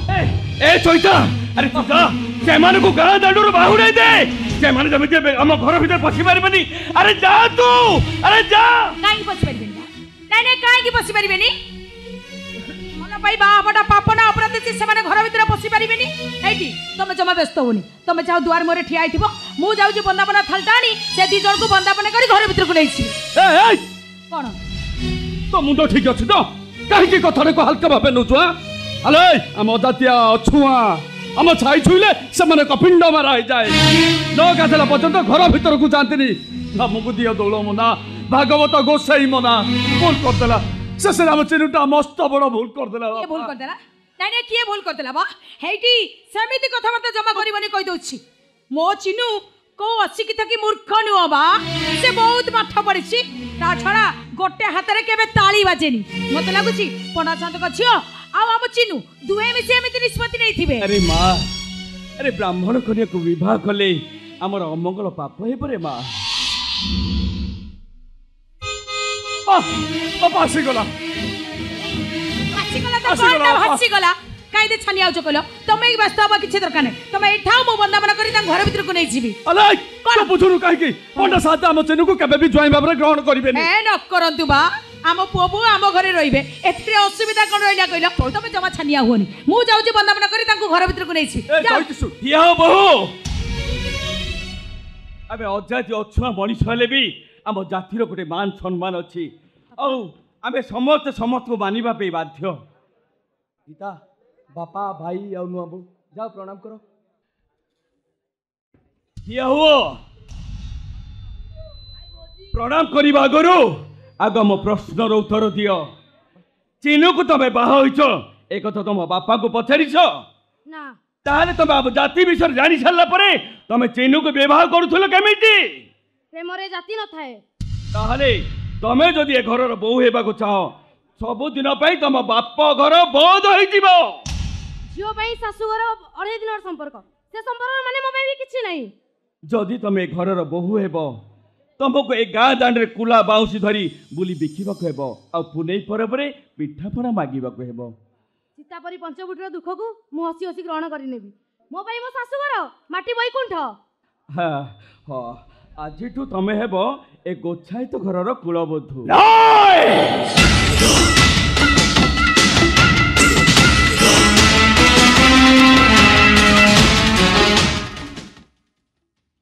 ए ए चैता अरे तू जा सेमान को गाँ दांडू बाहुड़े दे सेमान जमी आम घर भीतर पशि पारे अरे जा तू अरे जा कहीं पशि पारे नहीं कहीं पशि पारे मन पाई बापटा पापना अपराध से घर भीतर पशि पारे तुम जमा व्यस्त होनी तुम जाओ दुआर मोरे ठिया मु जाऊँ बंदापना थालटा आनी से दी जन को बंदापना कर घर भीतर को नहीं कौन तो मुंड ठीक अच्छे तो कहीं कथा को हल्का भाव नौचु अले आम जातिया अछुआ आम छाई छुईले से पिंड मारा हो जाए न गाधला पर्यंत घर भीतर को जाती मुझे दिया दौड़ मना भागवत गोसाई मना भूल करदेला से आम चिनुटा मस्त बड़ भूल करदेला भूल करदेला नहीं किए भूल करदेला बा हेटी सेमिति कथाबार्ता जमा करबनी कहि दोछि मो चिनु को अशिक्षित की मूर्ख नुह बा से बहुत पाठ पढ़ी ता छड़ा गोटे हाथ में केबे ताली बाजेनी मत लगुची पणा चांद को झियो आम चिनु दुहे मिसी एमिति निष्पत्ति नहीं थिबे अरे माँ अरे ब्राह्मण कन्या को विवाह कले आमर अमंगल पाप हे परे माँ भासीगला भासीगला कहीं दे छानी आउछ कहलो तमे व्यस्त हबा किछि दरकार नै तमे एठाउ मो बंदापना करी ता घर भीतर को नै जीबी अले को बुझुनु काहे की पंडा साथ आम चेनु को केबे भी ज्वाइन बाबरे ग्रहण करिबे नै ए न करंतु बा आम पुओ आम घरे रहिबे एथरे असुविधा कोन रहला कहलो तमे जमा छानिया होनी मु जाउछि बंदापना करी तांको घर भीतर को नै छी ए कहितसु दिया बहु अबे अजाति अछुआ मनीष हले भी आम जातिर गोटे मान सम्मान अच्छी आम समस्त को मानिबा पे बाध्य गीता बापा भाई और नुआ बो जाओ प्रणाम करो किया हुआ प्रणाम करवा आगु आग मो प्रश्न उत्तर दियो चिनु को तमे बाहा होइछ ए कथा तुम बापा को पचारिछ ना ताहले तमे जाति विषय जानि सारला परे तमे चिनु को विवाह करूथलो केमिति प्रेम रे जाति न थाए ताहले तमे जदि ए घरर बहु हेबा को चाहो सब दिन पई तम बाप घर बंद होई जिवो झियो पई सासु घर 2.5 दिन संपर्क से संपर्क माने मो भी किछि नहीं जदि तमे घरर बहु हेबो तुमको ए गाँ दांड रे कुला बाउंसी धरी बुली बिखिबाक हेबो आ पुनै परबरे पिठापणा मागिबाक हेबो सीता परी पंचवुटर दुख को मु हसी हसी ग्रहण करि नेबी मो पई मो सासु घर माटी बैकुंठ हां हां आजिठू तमे हेबो ए गोछायित घरर कुलबधू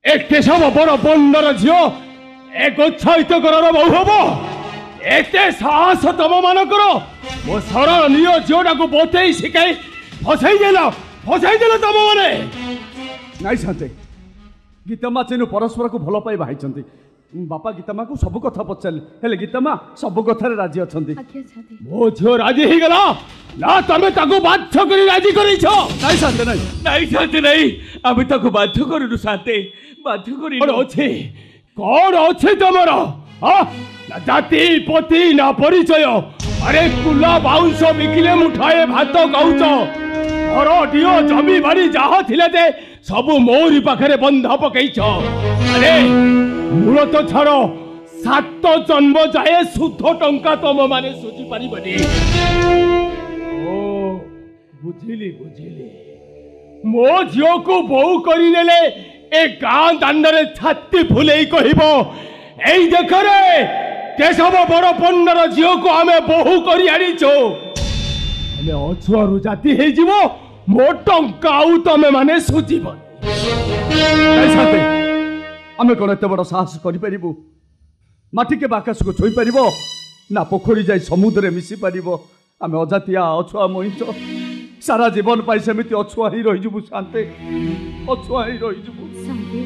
एक सब बड़ बंदर झियो ए गोछायित घरर बहु हबो एते साहस तम मानकर मो सरल नियो झियोटा को बतई शिखाई फसाई देला तम माने नाई शांते गीतमा चेनु परस्पर को भल पाई भाई बापा गीतमा को सब कथा पचारे हेले गीतमा सब कथा राजी अच्छा मो झियो राजी ही गला ना तमे ताको बाध्य करी राजी करिछ नाई शांते नहीं आबे ताको बाध्य करू शांते बाध्य करी कौन अच्छे तमर ना जाति पति ना परिचय अरे कुला बाउंस बिकिले मुठाए भात खाऊच घर डिओ जमी बाड़ी जहा थिले दे सब मोरी पाखरे बंधा पकईछ अरे मूल तो छाड़ 7 जन्म जाए शुद्ध टंका तम माने सुझी पारिबनी ओ बुझिली मो झियो को बहु करी नेले ए गाँ दांडरे छाती फुलेई कहिबो एई देख रे केशव बड़ पंडर झियो को आमे बहु करी आनिछो आमे अछुआरु जाति हे जीवो मो टंका आउ तमे माने सुझीबो आमे कोन एते बड़ साहस करि परिबो माटी के बाकाश को छोई परिबो ना पोखरी जाई समुद्र मिसी परिबो आमे अजातिया अछुआ मोहिच सारा जीवन पाई सेमिति अछुआ ही रहि जबु शांते अछुआ ही रहि जबु शांति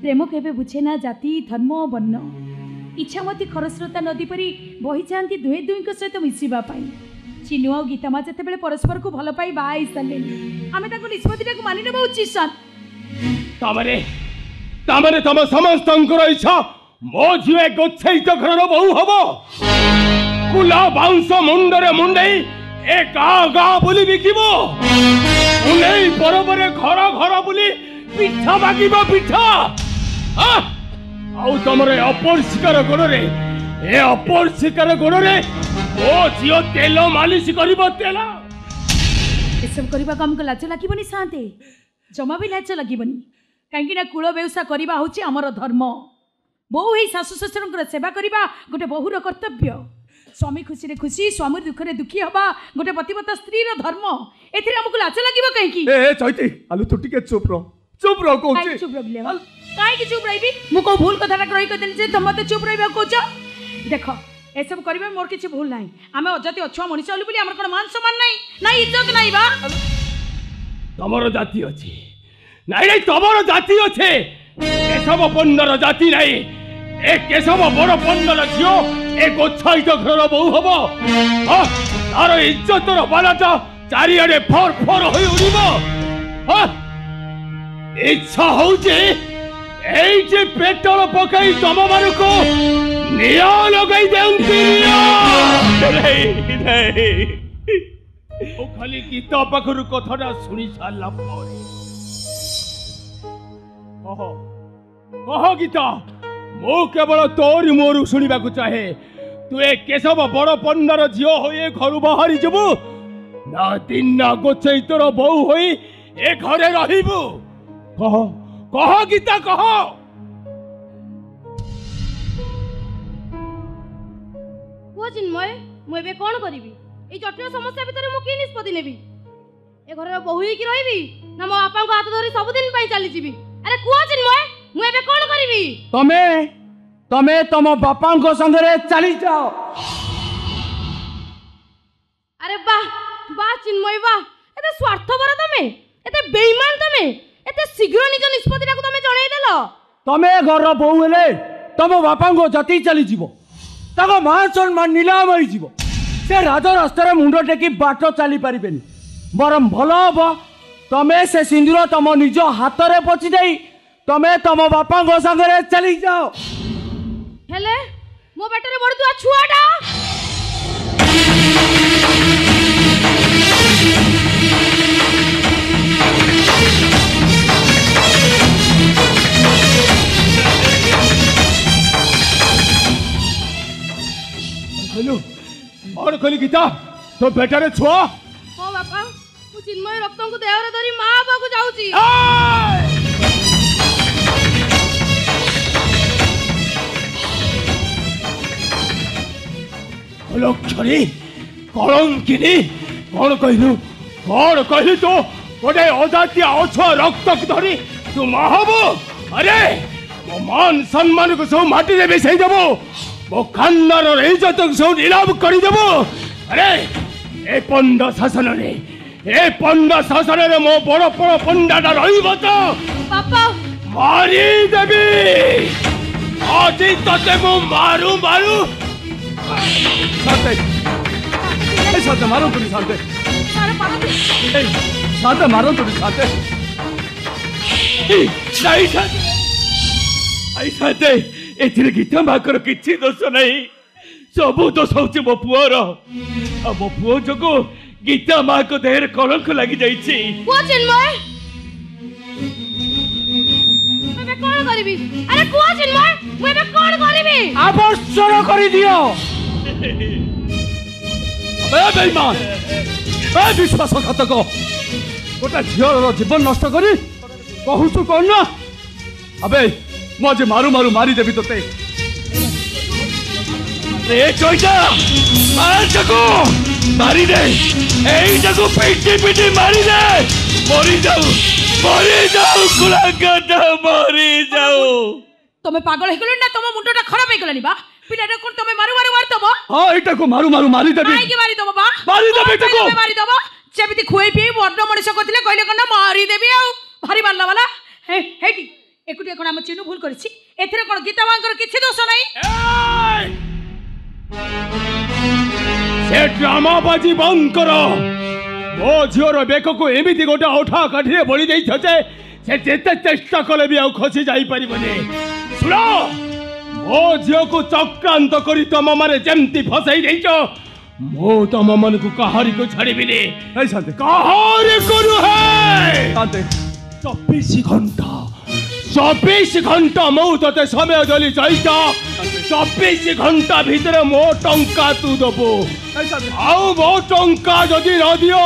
प्रेम केबे बुझे ना जाति धर्म वर्ण इच्छामती खरस्रोता नदी परी बही जाती दुहे दुई सहित मिसवा चिनु आ गीतामा जिते बेले परस्पर को भल पाई बाई सारे आम निष्पत्ति मानि ना उचित सन तामरे तम समस्त इच्छा मो झिए गोछायित घर बहु हबो कुला बाउंस मुंडरे मुंडई ए गा बुली बिकिबो उनै परबरे घर बुली पिठा मागिबो पिठा आउ तमरे अपरिष्कार गोड़े ए अपरिष्कार गोड़े ओ झियो तेल मालिश करिबो तेल एसब करबा को हमको लाज लागिबनी साते जमा भी लाज लागिबनी काहेकि ना कुल व्यवसाय करबा होची हमर धर्म बहु ही सासु ससुरंकर सेवा करबा गोटे बहुर कर्तव्य स्वामी खुशी रे खुशी स्वामी दुख रे दुखी हबा गोटे पतिव्रता स्त्री रो धर्म एथिरे हमको लाज लागिबो काहेकि ए चैती आलू तू टिके चुप रह कहूची चुप रह काहेकि चुप रहिबी मु को भूल कथाटा कहि क देली जे तुम मते चुप रहिबा कहछ देख एसब करबे मोर किछि भूल नाही आमे अजाति अछुआ मनीष होली बोली हमर कोन मान सम्मान नाही नाही इज्जत नाही बा तमरो जाति अछि नाही नाही तमरो जाति अछि केशव पन्नर जाति नाही ए केशव बड़ पन्नर झियो ए गोछाइत घर बहु हबो तार इज्जतर बालाटा चारिआडे फर फर होई उड़िबो इच्छा होउजे एई जे पेट्रोल पकाई तम मानको निया लगाई देउंती नहीं ओ खाली गीत पाखरु कथाटा सुनी सारला परे कह गीता मो केवल तोरी मोरु शुणा चाहे तु ए केशव बड़ पन्नर झील हो घर बाहरी जीवु ना दिन ना गोचे तोर बहु हो ए घरे रहिबु कह कह गीता कह चिन्मय मु एबे कोन करिवि ए जटिल समस्या भितर मु की निष्पत्ति नेबी ए घर बहु की रहिबि ना मो बापा को हाथ धरि सब दिन पई चली जीबी अरे कुआ चिन्मय मु एबे कोन करिवि तमे तम बापा को संगे चली जाओ अरे वाह चिन्मय वाह एते स्वार्थपर तमे एते बेईमान तमे एते शीघ्र निज निष्पत्तिटा को तमे जणै देलो तमे घर बहु हेले तम बापा को जति चली जीवो ताको मान सम्मान नीलाम होई जीवो से राज रास्तार मुंड टेकी बाट चली पारिबेनी बरम भल हम तमे से सिंदूर तम निज हाथ रे पची देई तमे तम बापा को संगे चली जाओ हेले मो बेटरे बड़ तू छुआटा हेलो और खोली गीता तो बेटारे छुआ ओ बापा मु चिन्मय रक्त को देहरे धरी मां बाबू जाउची लक्षणी कलंकिनी कौन कहलु तो गोटे अजातिया अछुआ रक्त धरी तू माहबू अरे मो मान सम्मान को सब माटी रे मिसई देबो मो खानदार इज्जत को सब नीलाम कर देबो अरे ए पंडा शासन रे मो बड़ बड़ पंडाटा रहिबो तो पापा मारी देबी आज तते मो मारू शांत मारो तुम शांत शांत मारो तुम शांत शांत एथिरे गीता माकर किछि दोष नहीं सबू दोष होछि मो पुअर आ मो पुओ जगो गीता मां को देहर कलंक लागि जाइछि को चिन्मय मैं कोन करबी अरे को चिन्मय मैं कोन करबी अवसर कर दियो बेईमान विश्वासघातक गोटे झील जीवन नष्ट करी कहूँ कौन ना अबे मुझे मारू मारू मारी देवी तोते मारी दे पीटी मारी दे मरी जाऊ कुलांगाटा मरी जाऊ तमे पागल हे गलो ना तम मुंडटा खराब हे गलानी बा पिलाटा कोन तमे मारू मारू मार दबो हां एटा को मारू मारू मारी देबी काई के मारी दबो बा मारी दे बेटा को मारी दबो जेबिति खुई पी बड्ड मनिष कहथिले कहले कोन मारी देबी आ भारी मारला वाला हेटी एकुटिया कोन हम चिनु भूल करछि एथिरे कोन गीता मांकर किछि दोष नाही से ड्रामा बाजी बंद करो मो झियोर बेक को एमिति गोटा ओठा काठिरे बळी देई छचे से जेते चेष्टा कले भी आ खसी जाई परिबने सुनो मो झियो को चक्रांत करी तम माने जेमति फसाई देइछो मो तम मन को कहारी को छाड़ीबिनी ए शांति कहारी करू है शांति 24 घंटा मो तते समय जली जाइता 24 घंटा भीतर मो टंका तू दबो आउ मो टंका जदि न दियो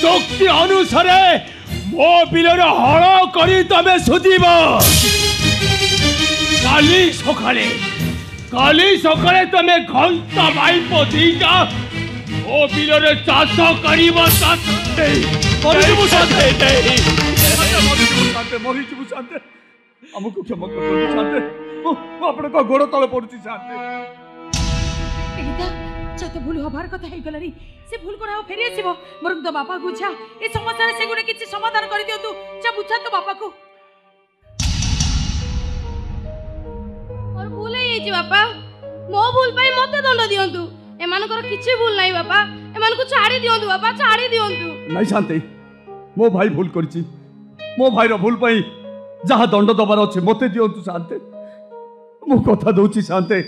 चुक्ति अनुसार मो बिलर हल करी तमे सुझीब काली सकाळे तमे घंटा पाइप दीटा मो बिलर चाष करिब हमको क्षमा कर शांते आपण को गोड़ तले पड़ुची शांते जते भूल हबार कथा हे गलरी से भूल कोना फेरि आसीबो मोर तो बापा को छा ए समस्या से गुणे किछि समाधान कर दियो तू जा बुझा तो बापा को और भूल हे छी बापा मो भूल पाई मते दंड दियंतु एमानकर किछि भूल नाही बापा एमान को छाड़ी दियंतु बापा छाड़ी दियंतु नहीं शांते मो भाई भूल करछि मो भाई रो भूल पई जहाँ दंड दबार अच्छे मत दिंतु शांते मु कथा दूची शांते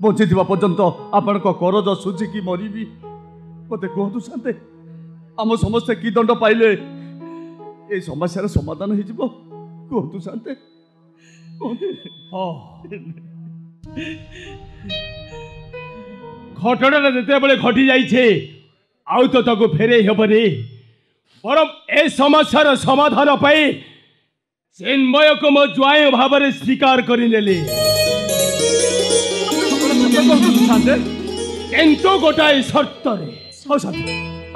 बची पर्यंत आपण करज सुझिकी मरबी मत कहतु शांते आम समस्ते कि दंड पाइले ए समस्या समाधान हो कहतु शांते घटना जिते बड़े घटी जाइए आउ तो ताको फेरे हेबनी बरम ए समस्यार समाधान पाई चिन्मय को मो ज्वाय भाव में स्वीकार करिनेली किंतु गोटाए शर्त रे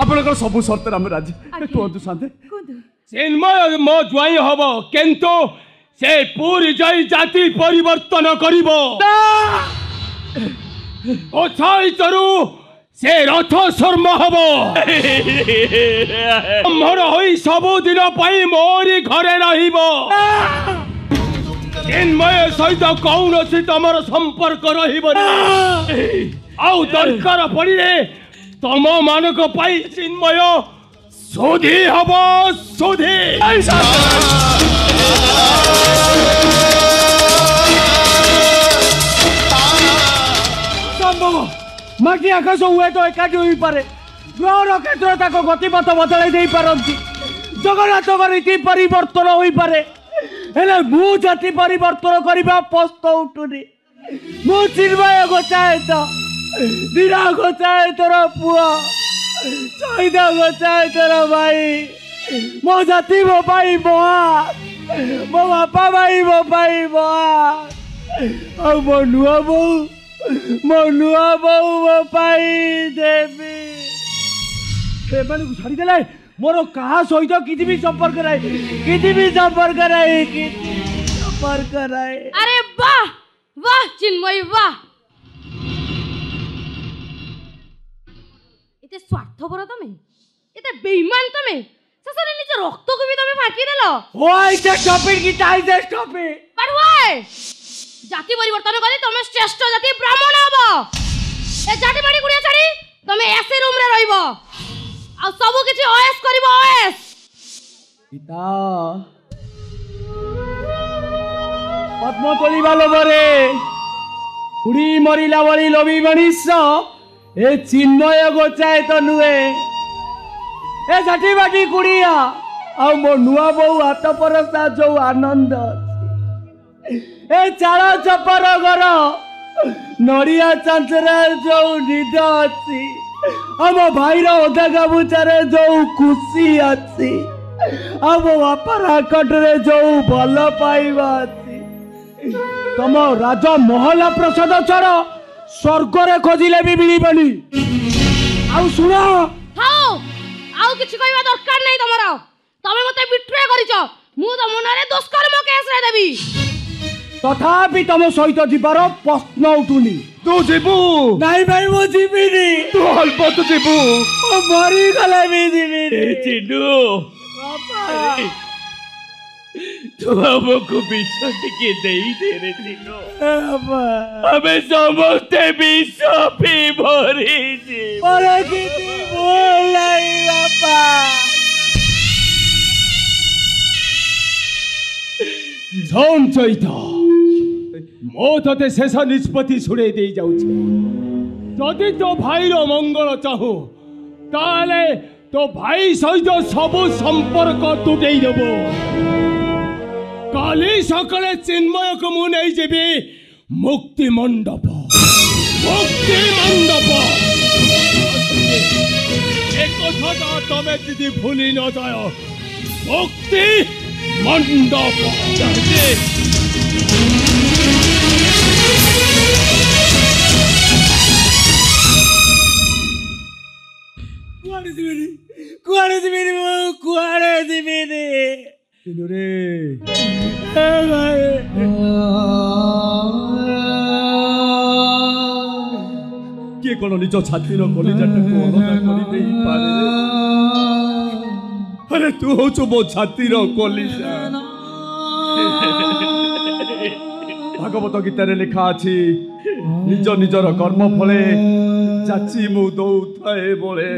आपनकर सब शर्त रे हम राजी कहतु शांते चिन्मय मो ज्वाय हब किंतु से पूरी जय जाति परिवर्तन करिवो ओ छाइतरु से रथ शर्म हब मोर होई सबु दिन पाई मोरी घरे रहिबो चिन्मय सहित कौन से तमर संपर्क रहिबो आउ दरकार पड़िले तम मानक पाई चिन्मय सोधी हब सोधी माटी आकाश हुए तो एकाठी हो पारे ग्रह क्षेत्र तक गतिपथ बदल पारती जगन्नाथ रीति परिवर्तन हो पारे हेले मु जाति परिवर्तन करने पस्त उठुनी मु चिन्मय गोचायत दीरा गोचायतर पुआ चईदा गोचायतर भाई मो जाति मो भाई महान मो बापा भाई मो भाई महान और मो नुआ बहु मनुआ बहु मो पाई देवी एमान को छाड़ी देले मोर कहा सहित किछि भी संपर्क नाही अरे वाह वाह चिन्मय वाह एते स्वार्थपर तमे एते बेईमान तमे ससरे निज रक्त को भी तमे फाकी देलो व्हाई द टॉपिक की time the topic but why जाति परिवर्तन करे तमे श्रेष्ठ जाति ब्राह्मण हबो ए जाति बाड़ी गुड़िया छाड़ी तमे एसे रूम रे रहइबो आ सब किछि ओएस करबो ओएस पिता पद्म तोलिबा लोभरे उड़ी मरिला बळी लोभी मनीष ए चिन्मय गोचाए तो नुए ए जाति बाटी गुड़िया आ मो नुआ बहु हाथ परसा जो आनंद ए चाल चपर घर नड़िया चांचरा जो निद अच्छी आम भाई ओधा गामुचार जो खुशी अच्छी आम बापार आकटरे जो भल पाइबा अच्छी तुम राज महल प्रसाद छाड़ स्वर्ग खोजिले भी मिलबनी आउ सुन आउ किछि कहबा दरकार नै तमरा तमे मते बिट्रे करिछो मु त मनारे दुष्कर्म केस रे देबी तथापि तुम सहित जीवार प्रश्न उठुनी तू जीवु नहीं भाई वो जीविनी तू अल्प तू जीवु मरी गले भी जीविनी चिन्नु तू हमको विष टिके देई दे रे चिन्नु हमें समझते विष पी भरी जी अरे किती बोल नहीं बापा संचयित मो ते शेष निष्पत्ति शुणे दे जाउछे जदि तो भाई रो मंगल चाहू ताले तो भाई सहित सब संपर्क तुटै देबो काली सकाळे चिन्मय को मु नै जेबी मुक्ति मंडप एक कथा तमे यदि भूली न जाय मुक्ति मंडप कुआरे दिबिनी चिनु रे किए कौन निज छातीर कलिजाटाକୁ अलगा କରିଦେଇପାରେ अरे तू हूँ मो छातीर कलिजा भागवत गीतार लिखा अच्छी निज निजर कर्म फले जाची मु दौथाए बळे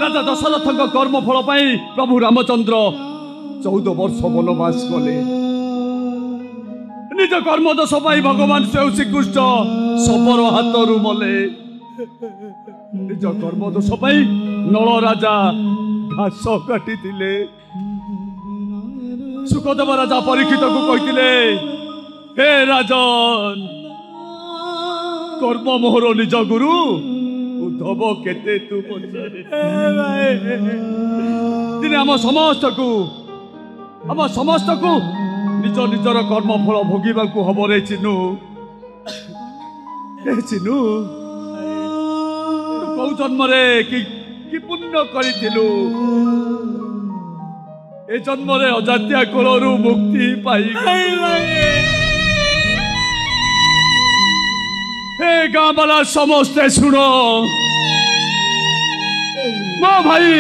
राजा दशरथ कर्म फल प्रभु रामचंद्र 14 वर्ष वनवास कले निज कर्म दोष भगवान स्वयं श्रीकृष्ण सबर हाथ मले निज कर्म दोष नल राजा घास काटी सुखदेव राजा परीक्षित को कहते हे राजन कर्म मोहर निज गुरु उद्धव केते तू दिने आम समस्त को निज निजर कर्म फल भोगवा हम रे चिनु चिनु कौ जन्म कि पुण्य करिथिलु ए जन्म रे अजात्या कोलरू मुक्ति पाई हे गाँ वाला समस्ते सुनो मो भाई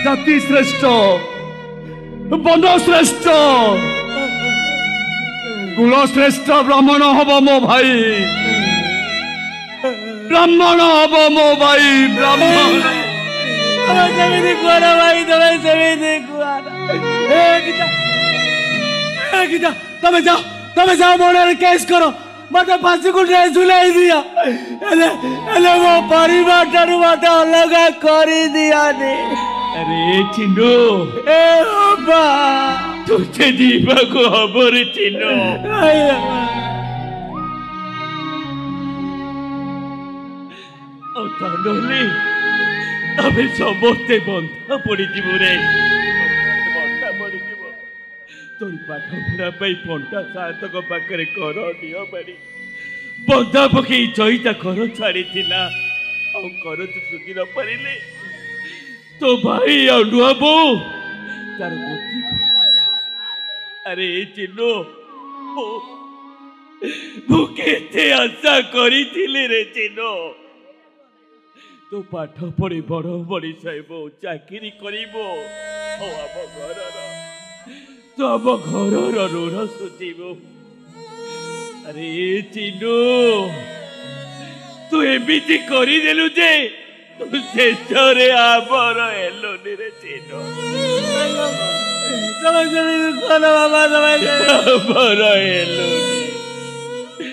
जाति श्रेष्ठ वन श्रेष्ठ कुल श्रेष्ठ ब्राह्मण हब मो भाई ब्राह्मण हब मो भाई ब्राह्मण तमे जाओ मोड़ केस करो मत फांसी को झुलाई दिया मो परिवार ठारू मत अलग कर दिया ने अरे चिन्नु ए बाबा तुझे दीपा को खबर चिन्नु नहले अबे समस्ते बंधा पड़ी रे बंधा पड़ी तोरी पाठ पढ़ा पंटा सातक पाखे कर नियो बाड़ी बंधा पकई चईता कर छाड़ी कर तो सुखी न पारे तो भाई और नुआ बो तार गति अरे चिन्नु मु केते आशा करी रे चिन्नु तो पाठ पढ़ी बड़ मनीष चाकरी करिबो आम घर तो आम घर ऋण सुझीब अरे चिन्नु तू एमती करदेलु जे तू शेष आमर हेलुनि रे चिन्नु आमर हेलुनि